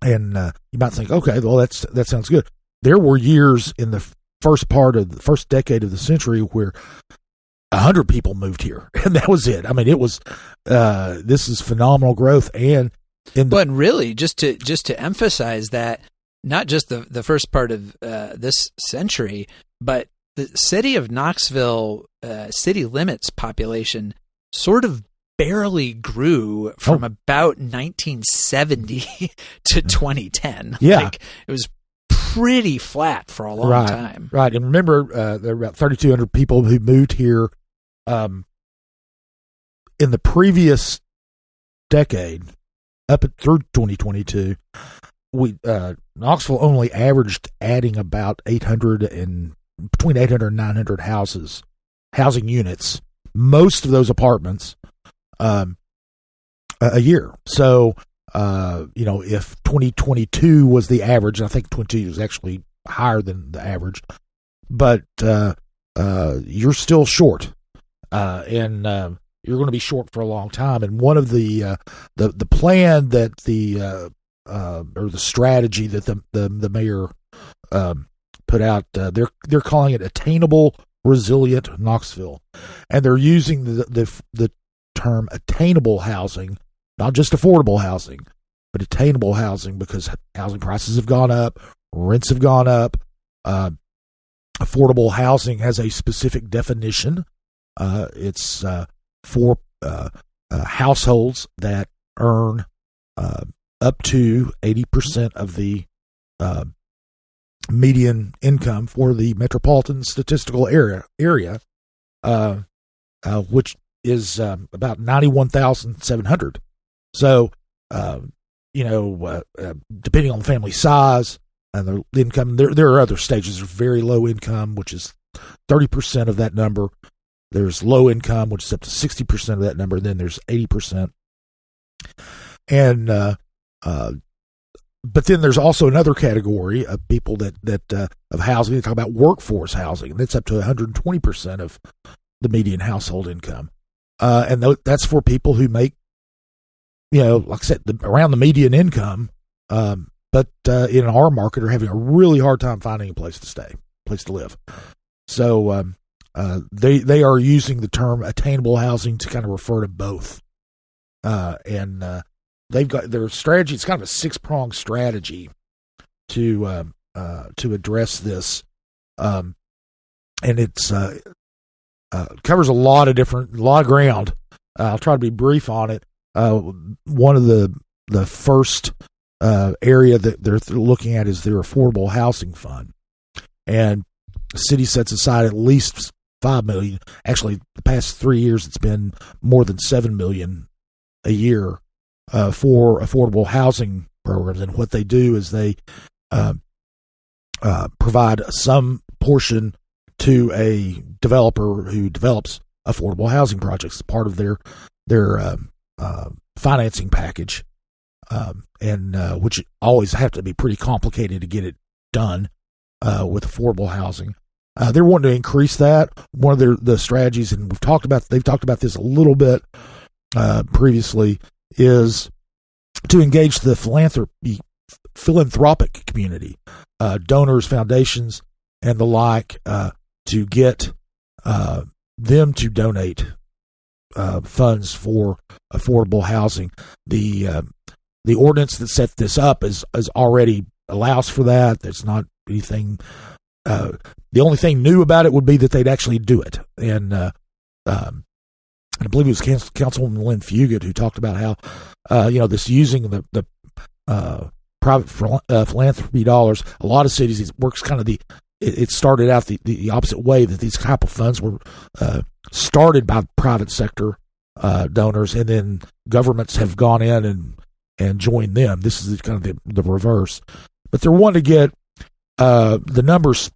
And you might think, okay, well, that sounds good. There were years in the first decade of the century where 100 people moved here, and that was it. I mean, it was this is phenomenal growth, but really, just to emphasize that, not just the first part of this century, but the city of Knoxville city limits population sort of barely grew from about 1970 to 2010. Yeah. It was pretty flat for a long time. Right. And remember, there were about 3,200 people who moved here in the previous decade, up through 2022. Knoxville only averaged adding about between 800 and 900 housing units, most of those apartments, a year. So, if 2022 was the average, I think 2022 was actually higher than the average, but you're still short, and you're going to be short for a long time. And one of the plan that or the strategy that the mayor put out, they're calling it Attainable Resilient Knoxville, and they're using the term attainable housing, not just affordable housing, but attainable housing, because housing prices have gone up, rents have gone up. Affordable housing has a specific definition. It's for households that earn up to 80% of the median income for the metropolitan statistical area, which is about 91,700. So, depending on the family size and the income, there are other stages. There's very low income, which is 30% of that number. There's low income, which is up to 60% of that number. Then there's 80%. And but then there's also another category of people that of housing. They talk about workforce housing, and that's up to 120% of the median household income. And that's for people who make, like I said, around the median income, but in our market are having a really hard time finding a place to live. So they are using the term attainable housing to kind of refer to both. And they've got their strategy. It's kind of a 6-pronged strategy to address this, and it's covers a lot of ground. I'll try to be brief on it. One of the first area that they're looking at is their affordable housing fund, and the city sets aside at least $5 million. Actually, the past 3 years, it's been more than $7 million a year for affordable housing programs. And what they do is they provide some portion to a developer who develops affordable housing projects as part of their financing package, and which always have to be pretty complicated to get it done. with affordable housing. They're wanting to increase that. One of the strategies, and they've talked about this a little bit previously, is to engage the philanthropic community, donors, foundations, and the like, to get them to donate funds for affordable housing. The ordinance that set this up is already allows for that. There's not anything. The only thing new about it would be that they'd actually do it. And I believe it was Councilwoman Lynn Fugit who talked about how this using the private philanthropy dollars. A lot of cities, it works kind of it started out the opposite way, that these type of funds were started by private sector donors, and then governments have gone in and joined them. This is kind of the reverse. But they're wanting to get the numbers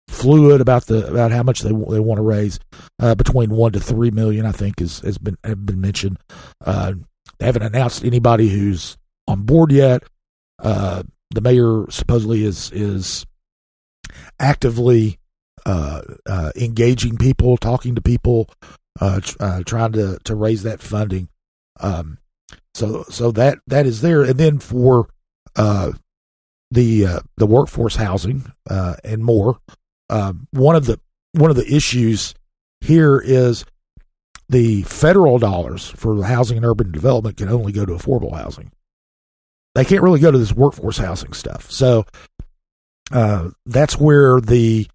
fluid about how much they want to raise, between $1 to $3 million, I think have been mentioned. They haven't announced anybody who's on board yet. The mayor supposedly is actively engaging people, talking to people, trying to raise that funding. So that is there, and then for the workforce housing and more. One of the issues here is the federal dollars for housing and urban development can only go to affordable housing. They can't really go to this workforce housing stuff. So that's where the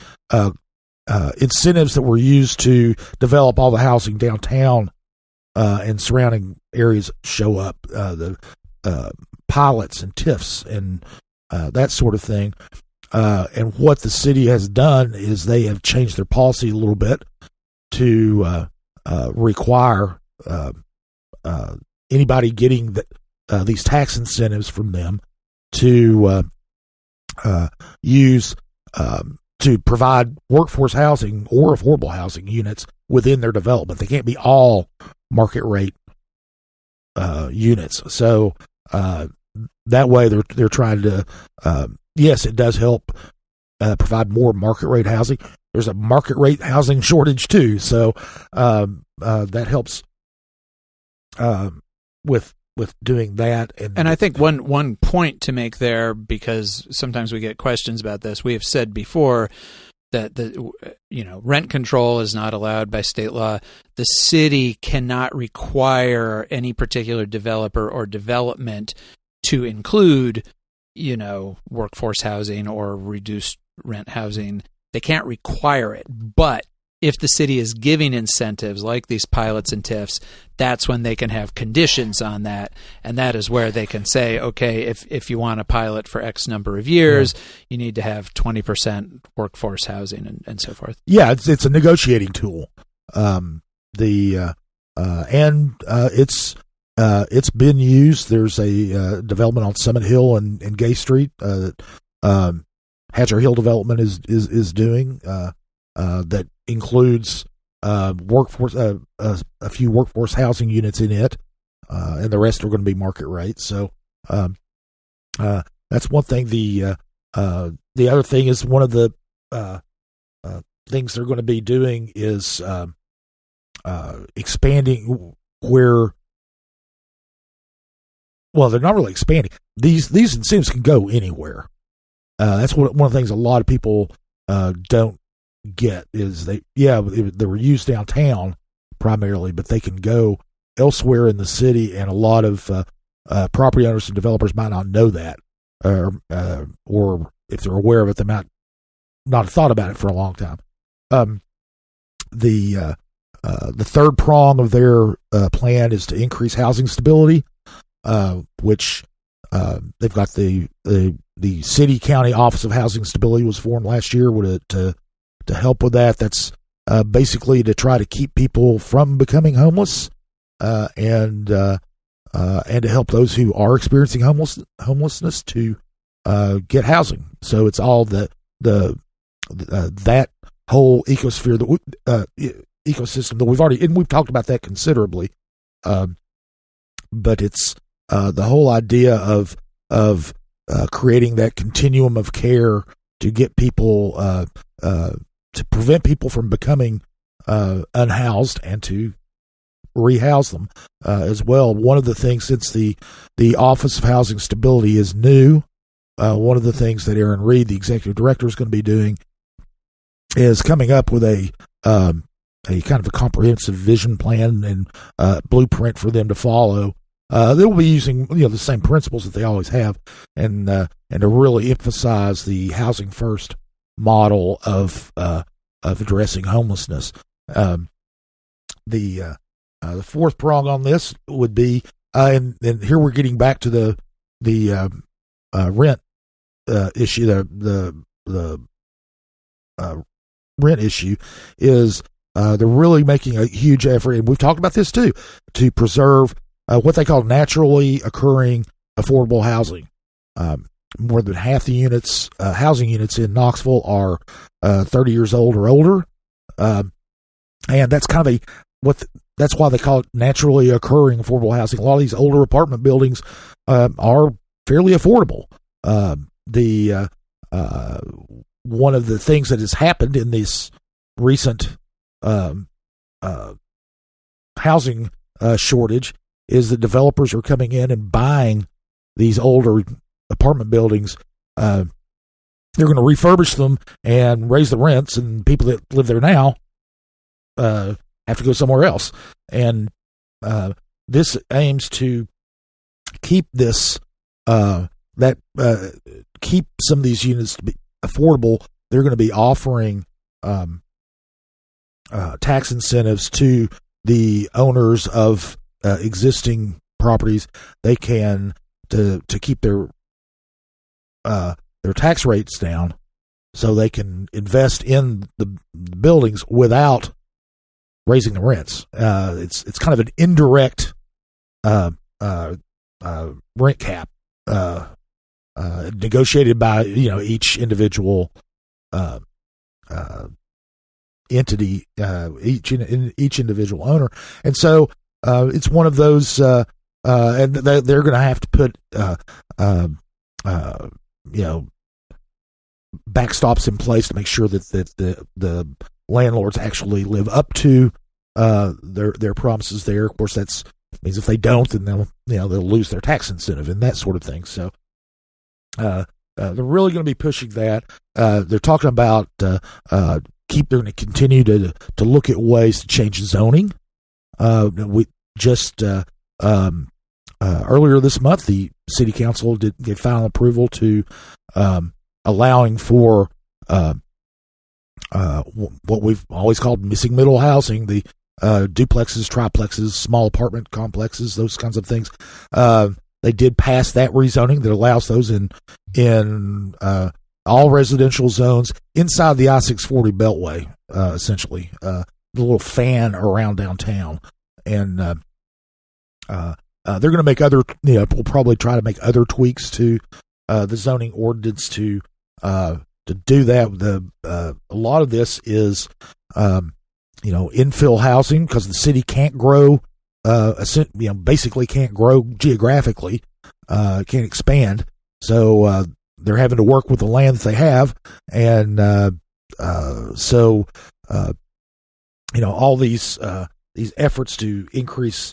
incentives that were used to develop all the housing downtown and surrounding areas show up. The pilots and TIFs and that sort of thing. And what the city has done is they have changed their policy a little bit to require anybody getting these tax incentives from them to use to provide workforce housing or affordable housing units within their development. They can't be all market rate units. So that way they're trying to yes, it does help provide more market rate housing. There's a market rate housing shortage too, so that helps with doing that. And I think one point to make there, because sometimes we get questions about this. We have said before that rent control is not allowed by state law. The city cannot require any particular developer or development to include workforce housing or reduced rent housing. They can't require it. But if the city is giving incentives like these pilots and TIFs, that's when they can have conditions on that. And that is where they can say, okay, if you want a pilot for X number of years, you need to have 20% workforce housing and so forth. Yeah, it's a negotiating tool. It's been used. There's a development on Summit Hill and Gay Street that Hatcher Hill Development is doing that includes workforce a few workforce housing units in it, and the rest are going to be market rate. So that's one thing. The other thing is one of the things they're going to be doing is expanding where. Well, they're not really expanding. These incentives can go anywhere. That's one of the things a lot of people don't get is they were used downtown primarily, but they can go elsewhere in the city, and a lot of property owners and developers might not know that, or if they're aware of it, they might not have thought about it for a long time. The third prong of their plan is to increase housing stability. Which they've got the city county office of housing stability was formed last year to help with that. That's basically to try to keep people from becoming homeless, and to help those who are experiencing homelessness to get housing. So it's all that whole ecosystem that we've talked about that considerably, but it's the whole idea of creating that continuum of care get people to prevent people from becoming unhoused and to rehouse them as well. One of the things, since the Office of Housing Stability is new, one of the things that Aaron Reed, the executive director, is going to be doing is coming up with a kind of a comprehensive vision plan and blueprint for them to follow. They'll be using the same principles that they always have, and to really emphasize the housing first model of addressing homelessness. The fourth prong on this would be, and here we're getting back to the rent issue. The rent issue is they're really making a huge effort, and we've talked about this too, to preserve what they call naturally occurring affordable housing. More than half the units, housing units in Knoxville, are 30 years old or older, and that's kind of that's why they call it naturally occurring affordable housing. A lot of these older apartment buildings are fairly affordable. One of the things that has happened in this recent housing shortage is that developers are coming in and buying these older apartment buildings. They're going to refurbish them and raise the rents, and people that live there now have to go somewhere else. And this aims to keep this keep some of these units to be affordable. They're going to be offering tax incentives to the owners of existing properties. They can to keep their tax rates down, so they can invest in the buildings without raising the rents. It's kind of an indirect rent cap negotiated by each individual entity, each individual owner, and so it's one of those, and they're going to have to put backstops in place to make sure that the landlords actually live up to their promises there. Of course, that means if they don't, then they'll lose their tax incentive and that sort of thing. So they're really going to be pushing that. They're talking about they're going to continue to look at ways to change zoning. We just earlier this month, the city council did get final approval to allowing for what we've always called missing middle housing, the duplexes, triplexes, small apartment complexes, those kinds of things. They did pass that rezoning that allows those in all residential zones inside the I-640 Beltway, essentially, the little fan around downtown. And they're going to make other, we'll probably try to make other tweaks to the zoning ordinance to do that. A lot of this is, infill housing, because the city can't grow, basically can't grow geographically, can't expand. So they're having to work with the land that they have, and all these efforts to increase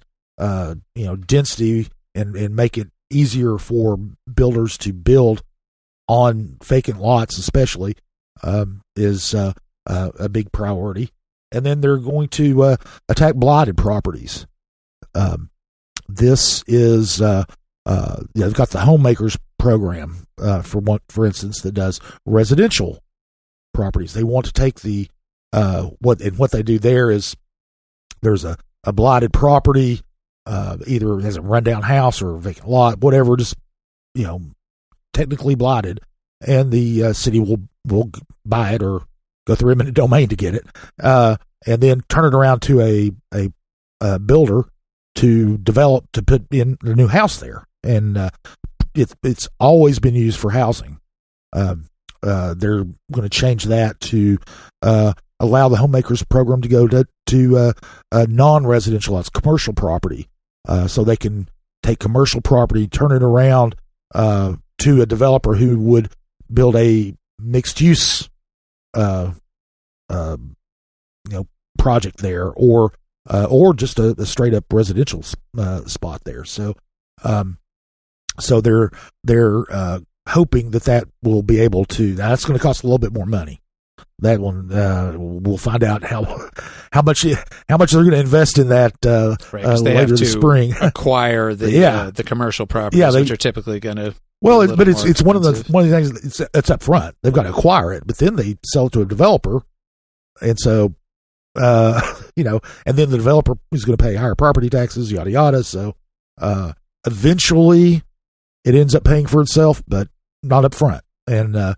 density and make it easier for builders to build on vacant lots, especially, is a big priority. And then they're going to attack blighted properties. This is they've got the Homemakers program, for instance, that does residential properties. They want to take what they do there is, there's a blighted property, either has a rundown house or a vacant lot, whatever, just technically blighted, and the city will buy it or go through eminent domain to get it, and then turn it around to a builder to develop, to put in a new house there. And it's always been used for housing. They're going to change that to allow the Homemakers program to go to non-residential, that's commercial property, so they can take commercial property, turn it around to a developer who would build a mixed use project there, or just a straight up residential spot there. So they're hoping that will be able to. Now that's going to cost a little bit more money. That one we'll find out how much they're going to invest in that later this spring. Acquire the commercial properties, which are typically going to. Well, but it's one of the things it's up front. They've got to acquire it, but then they sell it to a developer, and so and then the developer is going to pay higher property taxes, yada yada. So eventually, it ends up paying for itself, but not up front. And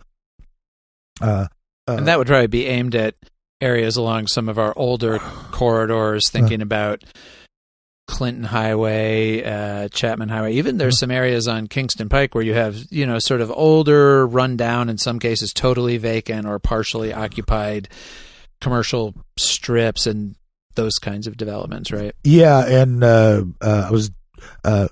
and that would probably be aimed at areas along some of our older corridors, thinking about Clinton Highway, Chapman Highway. Even there's some areas on Kingston Pike where you have, sort of older, run down, in some cases totally vacant or partially occupied commercial strips and those kinds of developments, right? Yeah, and it's a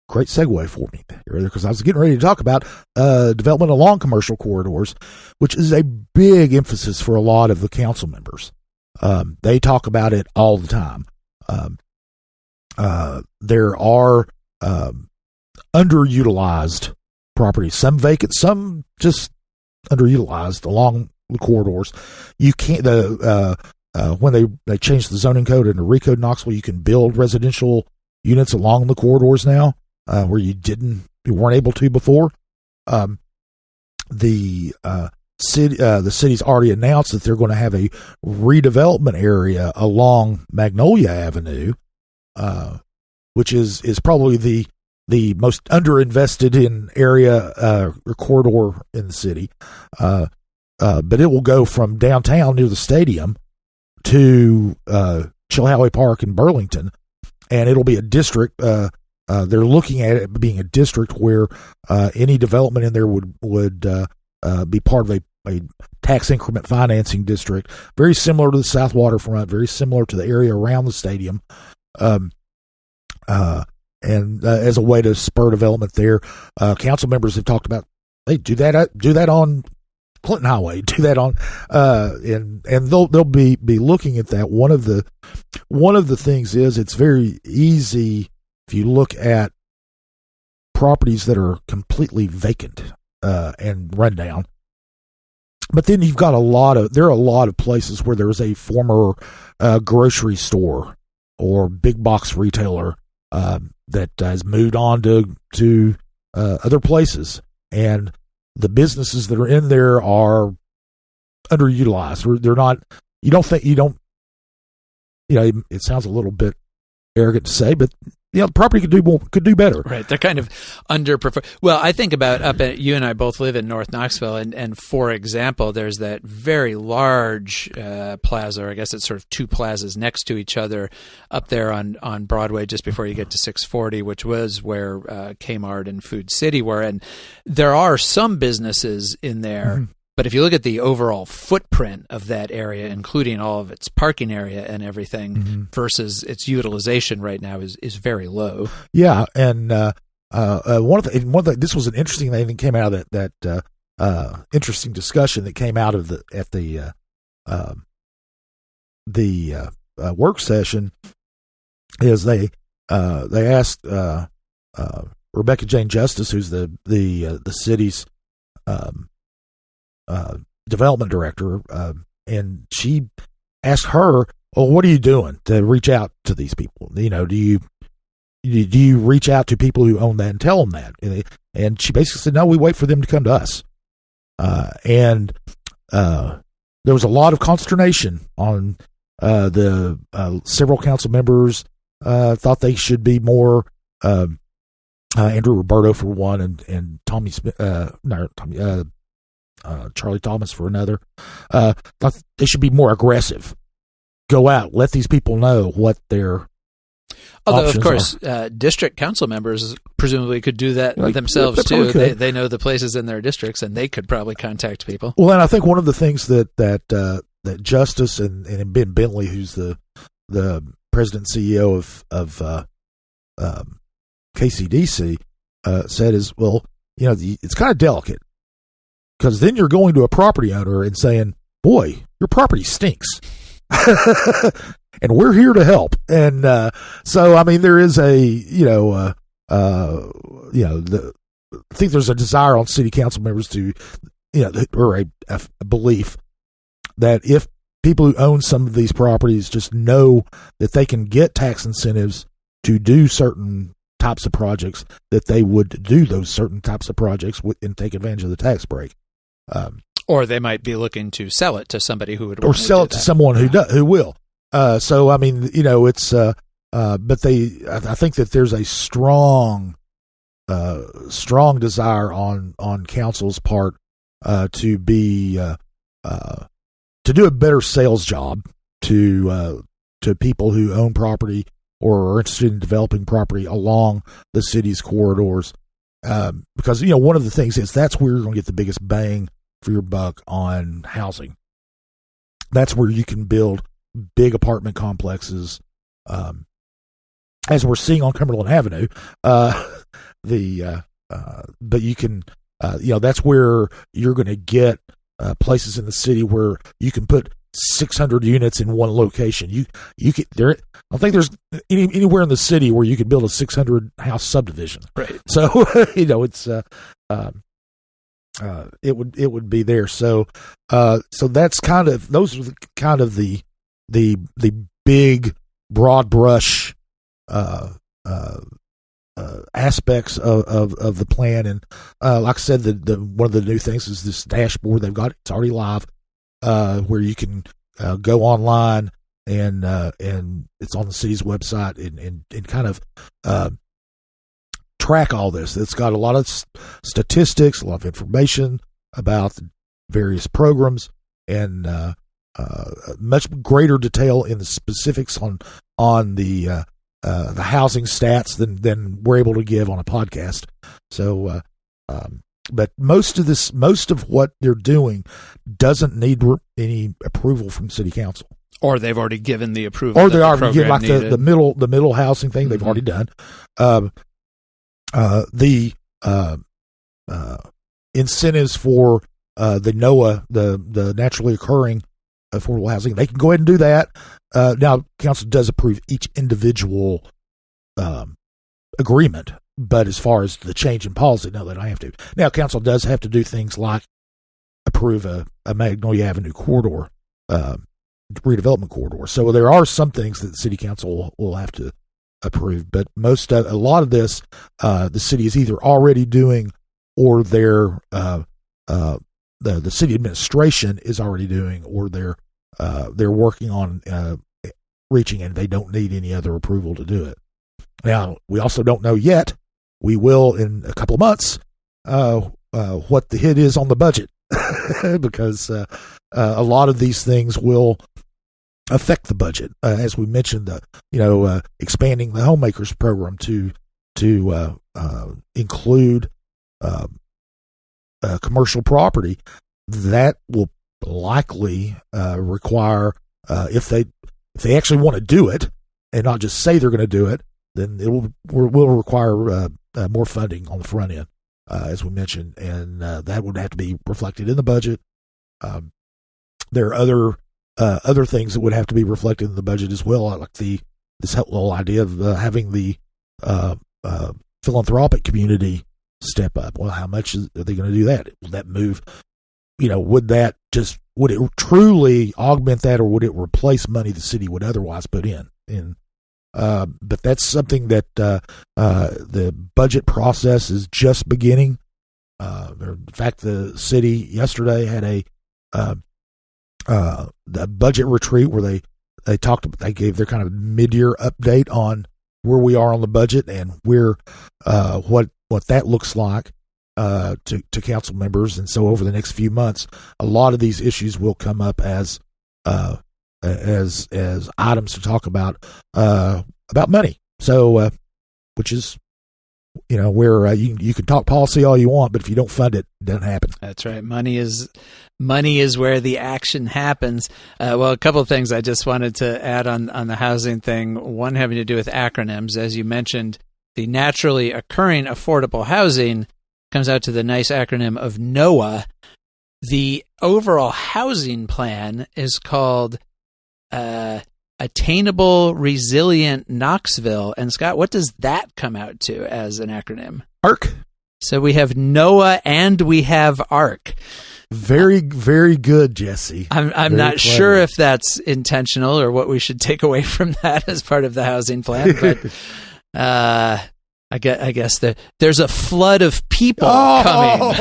great segue for me because I was getting ready to talk about development along commercial corridors, which is a big emphasis for a lot of the council members. They talk about it all the time. There are underutilized properties, some vacant, some just underutilized along the corridors. You can't when they changed the zoning code and the recode Knoxville, you can build residential units along the corridors now where you weren't able to before. The city's already announced that they're going to have a redevelopment area along Magnolia Avenue, which is probably the most underinvested in area or corridor in the city. But it will go from downtown near the stadium to Chilhowie Park in Burlington, and it'll be a district. They're looking at it being a district where any development in there would be part of a tax increment financing district, very similar to the South Waterfront, very similar to the area around the stadium, and as a way to spur development there. Council members have talked about, hey, do that on Clinton Highway, do that on, and they'll be looking at that. One of the things is it's very easy if you look at properties that are completely vacant and run down. But then you've got there are a lot of places where there's a former grocery store or big box retailer that has moved on to other places, and the businesses that are in there are underutilized. They're not. It sounds a little bit arrogant to say, but the property could do better. Right. They're kind of underperformed. Well, I think about you and I both live in North Knoxville, and for example, there's that very large plaza, or I guess it's sort of two plazas next to each other up there on Broadway just before you get to 640, which was where Kmart and Food City were. And there are some businesses in there. Mm-hmm. But if you look at the overall footprint of that area, including all of its parking area and everything, mm-hmm. versus its utilization right now is very low. Yeah, and this was an interesting thing that came out of that interesting discussion that came out of the work session is they asked Rebecca Jane Justice, who's the city's development director, and she asked her, "Oh, what are you doing to reach out to these people? Do you reach out to people who own that and tell them that?" And she basically said, "No, we wait for them to come to us." And there was a lot of consternation on the several council members thought they should be more. Andrew Roberto for one, and Tommy Smith, Charlie Thomas for another, thought they should be more aggressive. Go out, let these people know what their although of course district council members presumably could do that themselves too. They know the places in their districts, and they could probably contact people. Well, and I think one of the things that Justice and Ben Bentley, who's the president and CEO of KCDC, said is, well, it's kind of delicate, because then you're going to a property owner and saying, boy, your property stinks. And we're here to help. And so, I mean, there is I think there's a desire on city council members to, or a belief that if people who own some of these properties just know that they can get tax incentives to do certain types of projects, that they would do those certain types of projects and take advantage of the tax break. Or they might be looking to sell it to somebody who would, or sell it to someone who will. So I mean, it's but I think that there's a strong desire on council's part to do a better sales job to people who own property or are interested in developing property along the city's corridors, because one of the things is that's where you're going to get the biggest bang for your buck on housing. That's where you can build big apartment complexes, as we're seeing on Cumberland Avenue. But you can, that's where you're going to get places in the city where you can put 600 units in one location. You can there. I don't think there's anywhere in the city where you could build a 600 house subdivision. Right. So it's it would be there. So that's those are the big broad brush aspects of the plan. And like I said, the one of the new things is this dashboard they've got. It's already live, where you can go online and it's on the city's website and kind of track all this. It's got a lot of statistics, a lot of information about the various programs, and much greater detail in the specifics on the housing stats than we're able to give on a podcast. So, but most of what they're doing doesn't need any approval from city council, or they've already given the approval, or they already give, like the middle housing thing. They've already done. The incentives for the NOAA, the naturally occurring affordable housing, they can go ahead and do that. Now, council does approve each individual agreement, but as far as the change in policy, no, they don't have to. Now, council does have to do things like approve a Magnolia Avenue corridor, redevelopment corridor. So there are some things that the city council will have to approve, but a lot of this, the city is either already doing, or the city administration is already doing, or they're working on reaching, and they don't need any other approval to do it. Now, we also don't know yet. We will in a couple of months what the hit is on the budget, because a lot of these things will affect the budget. As we mentioned, expanding the homemakers program to include commercial property, that will likely require, if they actually want to do it and not just say they're going to do it, then it will require more funding on the front end, as we mentioned, and that would have to be reflected in the budget. There are other things that would have to be reflected in the budget as well, like this whole idea of having the philanthropic community step up. Well, how much are they going to do that? Will that move? Would it truly augment that, or would it replace money the city would otherwise put in? But that's something that the budget process is just beginning. In fact, the city yesterday had the budget retreat where they gave their kind of mid-year update on where we are on the budget and where what that looks like to council members. And so over the next few months, a lot of these issues will come up as items to talk about money. So, which is, where you can talk policy all you want, but if you don't fund it, it doesn't happen. That's right. Money is where the action happens. Well, a couple of things I just wanted to add on the housing thing. One having to do with acronyms. As you mentioned, the naturally occurring affordable housing comes out to the nice acronym of NOAA. The overall housing plan is called Attainable Resilient Knoxville. And Scott, what does that come out to as an acronym? ARC. So we have NOAA and we have ARC. Very, very good, Jesse. I'm not sure if that's intentional or what we should take away from that as part of the housing plan, but I guess there's a flood of people coming.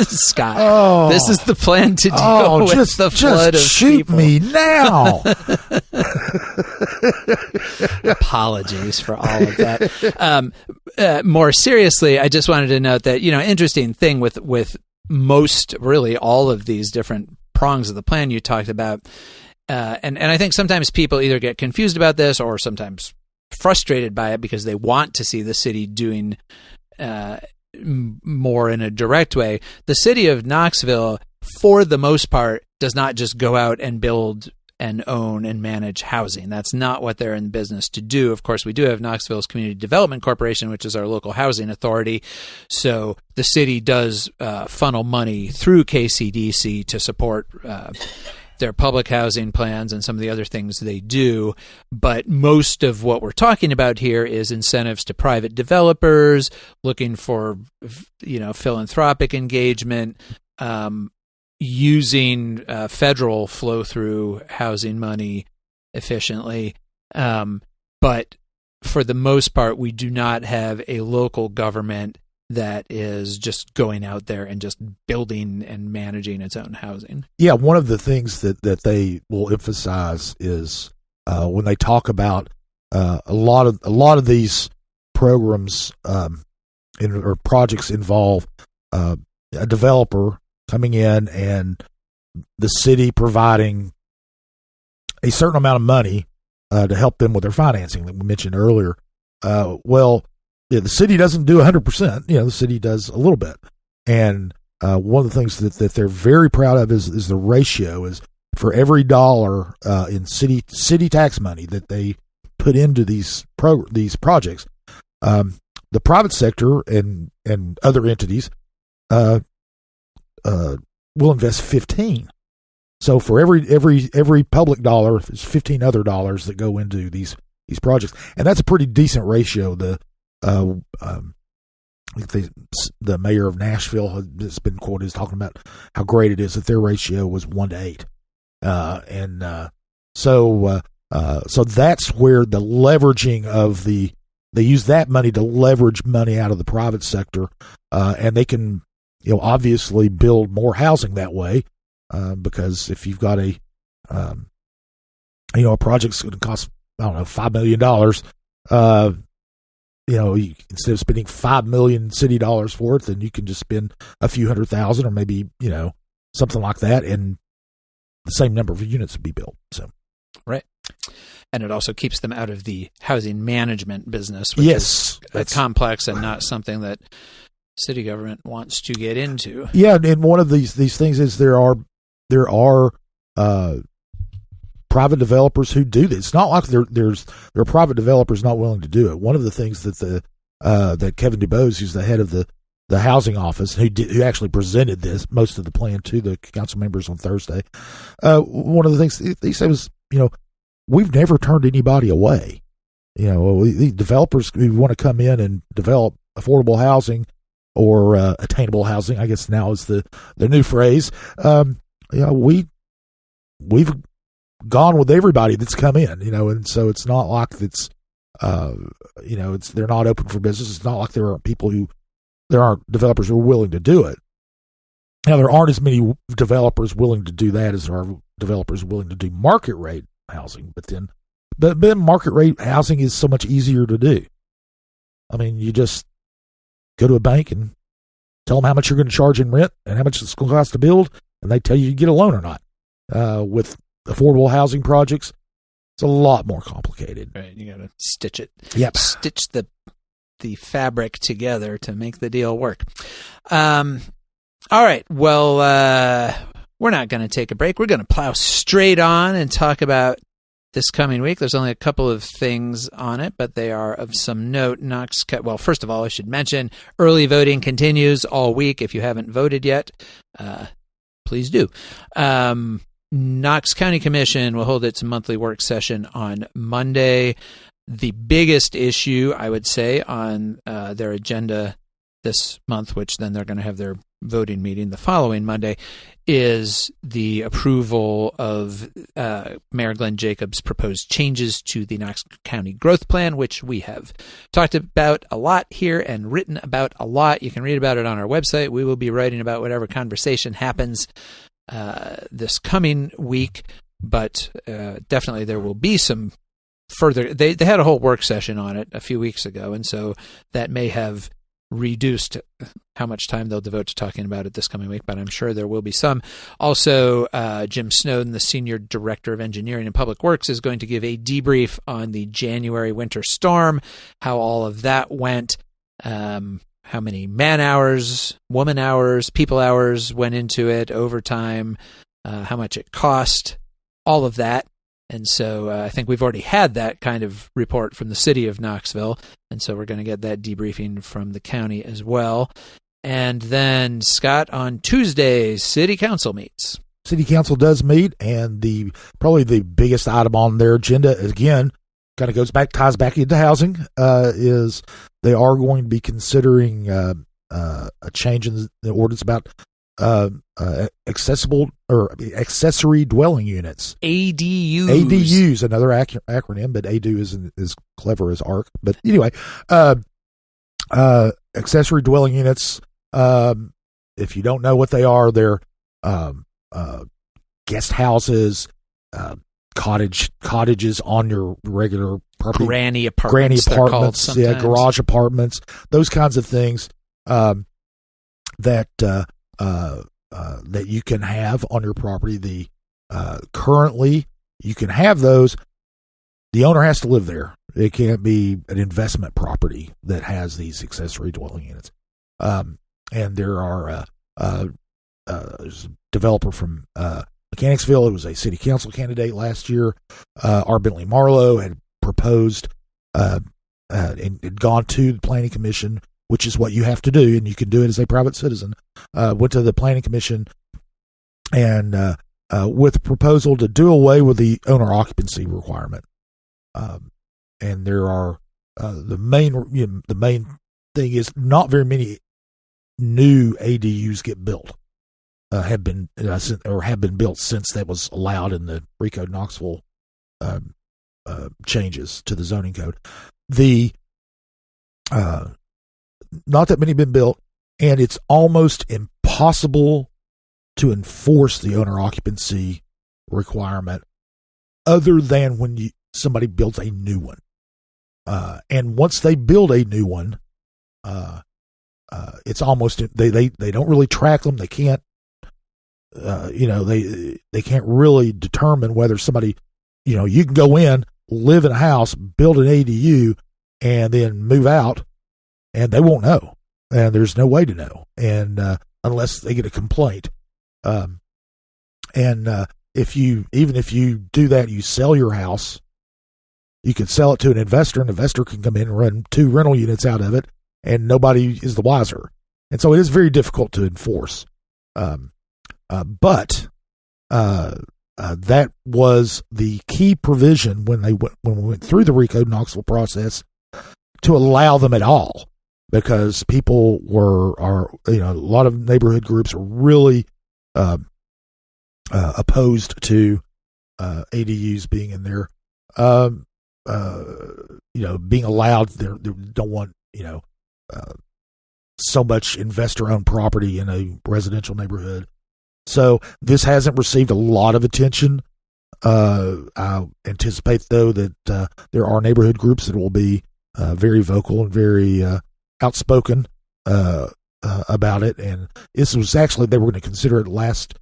Scott, this is the plan to deal with the flood of shoot people. Me now. Apologies for all of that. More seriously, I just wanted to note that, interesting thing with most, really all of these different prongs of the plan you talked about. And I think sometimes people either get confused about this or sometimes frustrated by it because they want to see the city doing more in a direct way. The city of Knoxville, for the most part, does not just go out and build and own and manage housing. That's not what they're in business to do. Of course, we do have Knoxville's Community Development Corporation, which is our local housing authority. So the city does funnel money through KCDC to support their public housing plans and some of the other things they do. But most of what we're talking about here is incentives to private developers looking for, philanthropic engagement, using federal flow-through housing money efficiently. But for the most part, we do not have a local government that is just going out there and just building and managing its own housing. Yeah, one of the things that they will emphasize is when they talk about a lot of these programs or projects involve a developer coming in and the city providing a certain amount of money to help them with their financing that we mentioned earlier. The city doesn't do 100%. The city does a little bit. And one of the things that they're very proud of is the ratio is for every dollar in city tax money that they put into these projects, the private sector and other entities will invest 15. So for every public dollar, there's 15 other dollars that go into these projects, and that's a pretty decent ratio. I think the mayor of Nashville has been quoted as talking about how great it is that their ratio was 1-8, so that's where the leveraging of they use that money to leverage money out of the private sector, and they can obviously build more housing that way, because if you've got a project's going to cost $5 million. Instead of spending $5 million city dollars for it, then you can just spend a few $100,000 or maybe, something like that, and the same number of units would be built. So, right. And it also keeps them out of the housing management business, which is complex and not something that city government wants to get into. Yeah, and one of these things is there are private developers who do this. It's not like there are private developers not willing to do it. One of the things that that Kevin DuBose, who's the head of the housing office, who actually presented most of the plan to the council members on Thursday, one of the things he said was, we've never turned anybody away. The developers who want to come in and develop affordable housing or attainable housing, I guess now is the new phrase. We've gone with everybody that's come in, and so it's not like they're not open for business. It's not like there aren't developers who are willing to do it. Now, there aren't as many developers willing to do that as there are developers willing to do market rate housing, but then market rate housing is so much easier to do. I mean, you just go to a bank and tell them how much you're going to charge in rent and how much it's going to cost to build, and they tell you get a loan or not. With affordable housing projects, it's a lot more complicated. Right, you got to stitch it. Yep. Stitch the fabric together to make the deal work. All right. Well, we're not going to take a break. We're going to plow straight on and talk about this coming week. There's only a couple of things on it, but they are of some note. Well, first of all, I should mention early voting continues all week. If you haven't voted yet, please do. Knox County Commission will hold its monthly work session on Monday. The biggest issue, I would say, on their agenda this month, which then they're going to have their voting meeting the following Monday, is the approval of Mayor Glenn Jacobs' proposed changes to the Knox County Growth Plan, which we have talked about a lot here and written about a lot. You can read about it on our website. We will be writing about whatever conversation happens this coming week, but definitely there will be some further. They had a whole work session on it a few weeks ago, and so that may have reduced how much time they'll devote to talking about it this coming week, but I'm sure there will be some. Also, Jim Snowden, the Senior Director of Engineering and Public Works, is going to give a debrief on the January winter storm, how all of that went, how many man hours, woman hours, people hours went into it, overtime, how much it cost, all of that. And so I think we've already had that kind of report from the city of Knoxville. And so we're going to get that debriefing from the county as well. And then, Scott, on Tuesdays, City Council meets. City Council does meet, and probably the biggest item on their agenda, again, kind of ties back into housing, is they are going to be considering a change in the ordinance about accessory dwelling units. ADUs, another acronym, but ADU isn't as clever as ARC. But anyway, accessory dwelling units, if you don't know what they are, they're guest houses, cottages on your regular property. Granny apartments, garage apartments, those kinds of things that you can have on your property. Currently you can have those. The owner has to live there. It can't be an investment property that has these accessory dwelling units. And there are there's a developer from Mechanicsville. It was a city council candidate last year. R. Bentley Marlowe had proposed and had gone to the planning commission, which is what you have to do, and you can do it as a private citizen. Went to the planning commission and with a proposal to do away with the owner occupancy requirement. And there are the main thing is not very many new ADUs get built. Have been built since that was allowed in the Recode Knoxville changes to the zoning code. Not that many have been built, and it's almost impossible to enforce the owner occupancy requirement other than when somebody builds a new one. And once they build a new one, it's almost, they don't really track them. They can't, they can't really determine whether somebody, you can go in, live in a house, build an ADU, and then move out, and they won't know. And there's no way to know. And, unless they get a complaint. If you do that, you sell your house, you could sell it to an investor. An investor can come in and run 2 rental units out of it, and nobody is the wiser. And so it is very difficult to enforce. But that was the key provision when we went through the Recode Knoxville process, to allow them at all, because people a lot of neighborhood groups are really opposed to ADUs being in there. Being allowed, they don't want so much investor-owned property in a residential neighborhood. So this hasn't received a lot of attention. I anticipate, though, that there are neighborhood groups that will be very vocal and very outspoken about it. And this was actually, they were going to consider it last,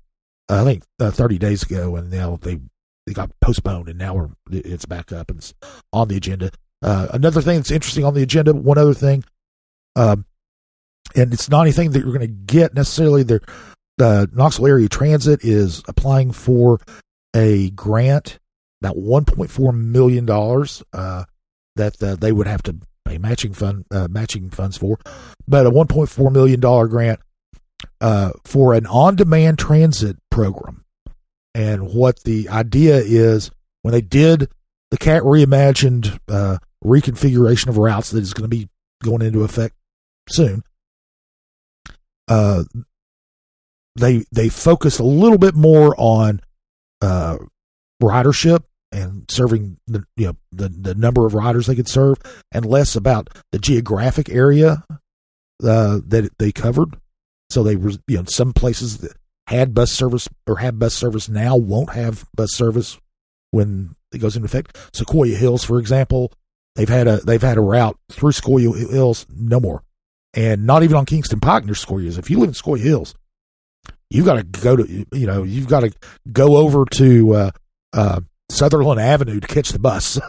I think, 30 days ago, and now they got postponed, and now it's back up and it's on the agenda. Another thing that's interesting on the agenda, one other thing, and it's not anything that you're going to get necessarily. The Knoxville Area Transit is applying for a grant, about $1.4 million that they would have to pay matching funds for, but a $1.4 million grant for an on-demand transit program. And what the idea is, when they did the CAT reimagined reconfiguration of routes that is going to be going into effect soon, they focused a little bit more on ridership and serving the number of riders they could serve, and less about the geographic area that they covered. So they were, some places that had bus service or have bus service now won't have bus service when it goes into effect. Sequoia Hills, for example, they've had a route through Sequoia Hills, no more, and not even on Kingston Pike near Sequoia Hills. If you live in Sequoia Hills, you've got to go over to Sutherland Avenue to catch the bus.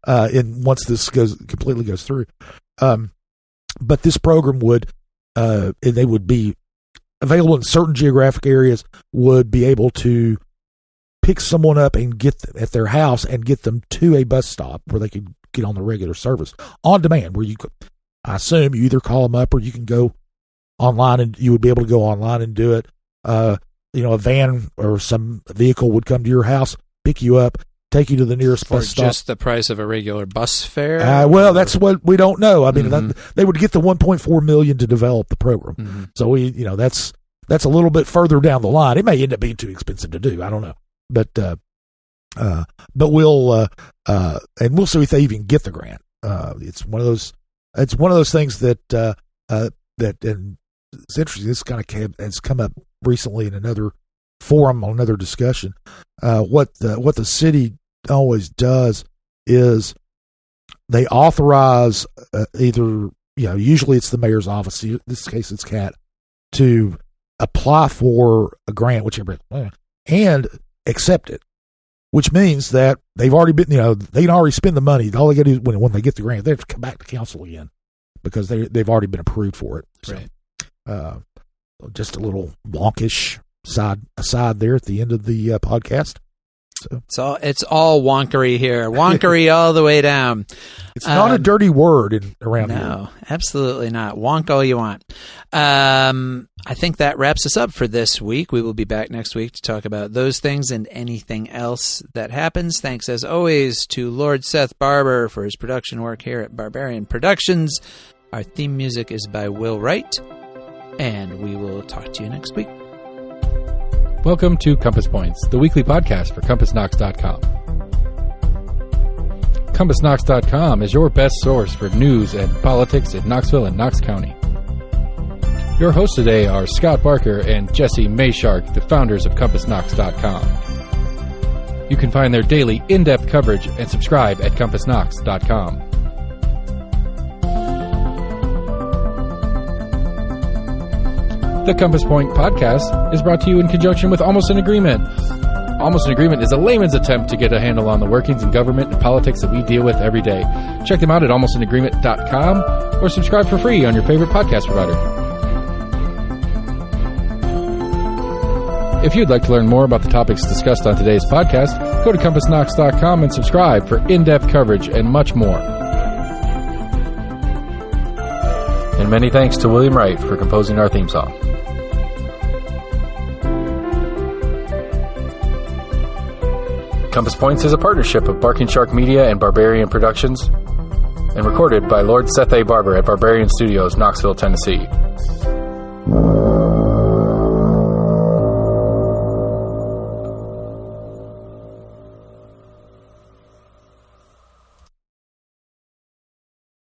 Once this completely goes through, but this program they would be available in certain geographic areas, would be able to pick someone up and get them at their house and get them to a bus stop where they could get on the regular service on demand, where you could, I assume you either call them up or you can go online, and you would be able to go online and do it. A van or some vehicle would come to your house, pick you up, take you to the nearest bus stop. For just the price of a regular bus fare? Well, that's what we don't know. I mean, they would get the $1.4 million to develop the program. Mm-hmm. So that's a little bit further down the line. It may end up being too expensive to do. I don't know, but we'll see if they even get the grant. It's one of those things that and it's interesting. This kind of has come up recently in another forum on another discussion. What the city always does is they authorize usually it's the mayor's office. In this case, it's CAT, to apply for a grant, whichever, and accept it. Which means that they've already been, they can already spend the money. All they got to do when they get the grant, they have to come back to council again because they've already been approved for it. So, right. Just a little wonkish aside there at the end of the podcast. So it's all wonkery here, wonkery all the way down. It's not a dirty word around here. No, absolutely not. Wonk all you want. I think that wraps us up for this week. We will be back next week to talk about those things and anything else that happens. Thanks, as always, to Lord Seth Barber for his production work here at Barbarian Productions. Our theme music is by Will Wright, and we will talk to you next week. Welcome to Compass Points, the weekly podcast for CompassKnox.com. CompassKnox.com is your best source for news and politics in Knoxville and Knox County. Your hosts today are Scott Barker and Jesse Mayshark, the founders of CompassKnox.com. You can find their daily in-depth coverage and subscribe at CompassKnox.com. The Compass Point podcast is brought to you in conjunction with Almost an Agreement. Almost an Agreement is a layman's attempt to get a handle on the workings in government and politics that we deal with every day. Check them out at almostanagreement.com or subscribe for free on your favorite podcast provider. If you'd like to learn more about the topics discussed on today's podcast, go to CompassKnox.com and subscribe for in-depth coverage and much more. And many thanks to William Wright for composing our theme song. Compass Points is a partnership of Barking Shark Media and Barbarian Productions, and recorded by Lord Seth A. Barber at Barbarian Studios, Knoxville, Tennessee.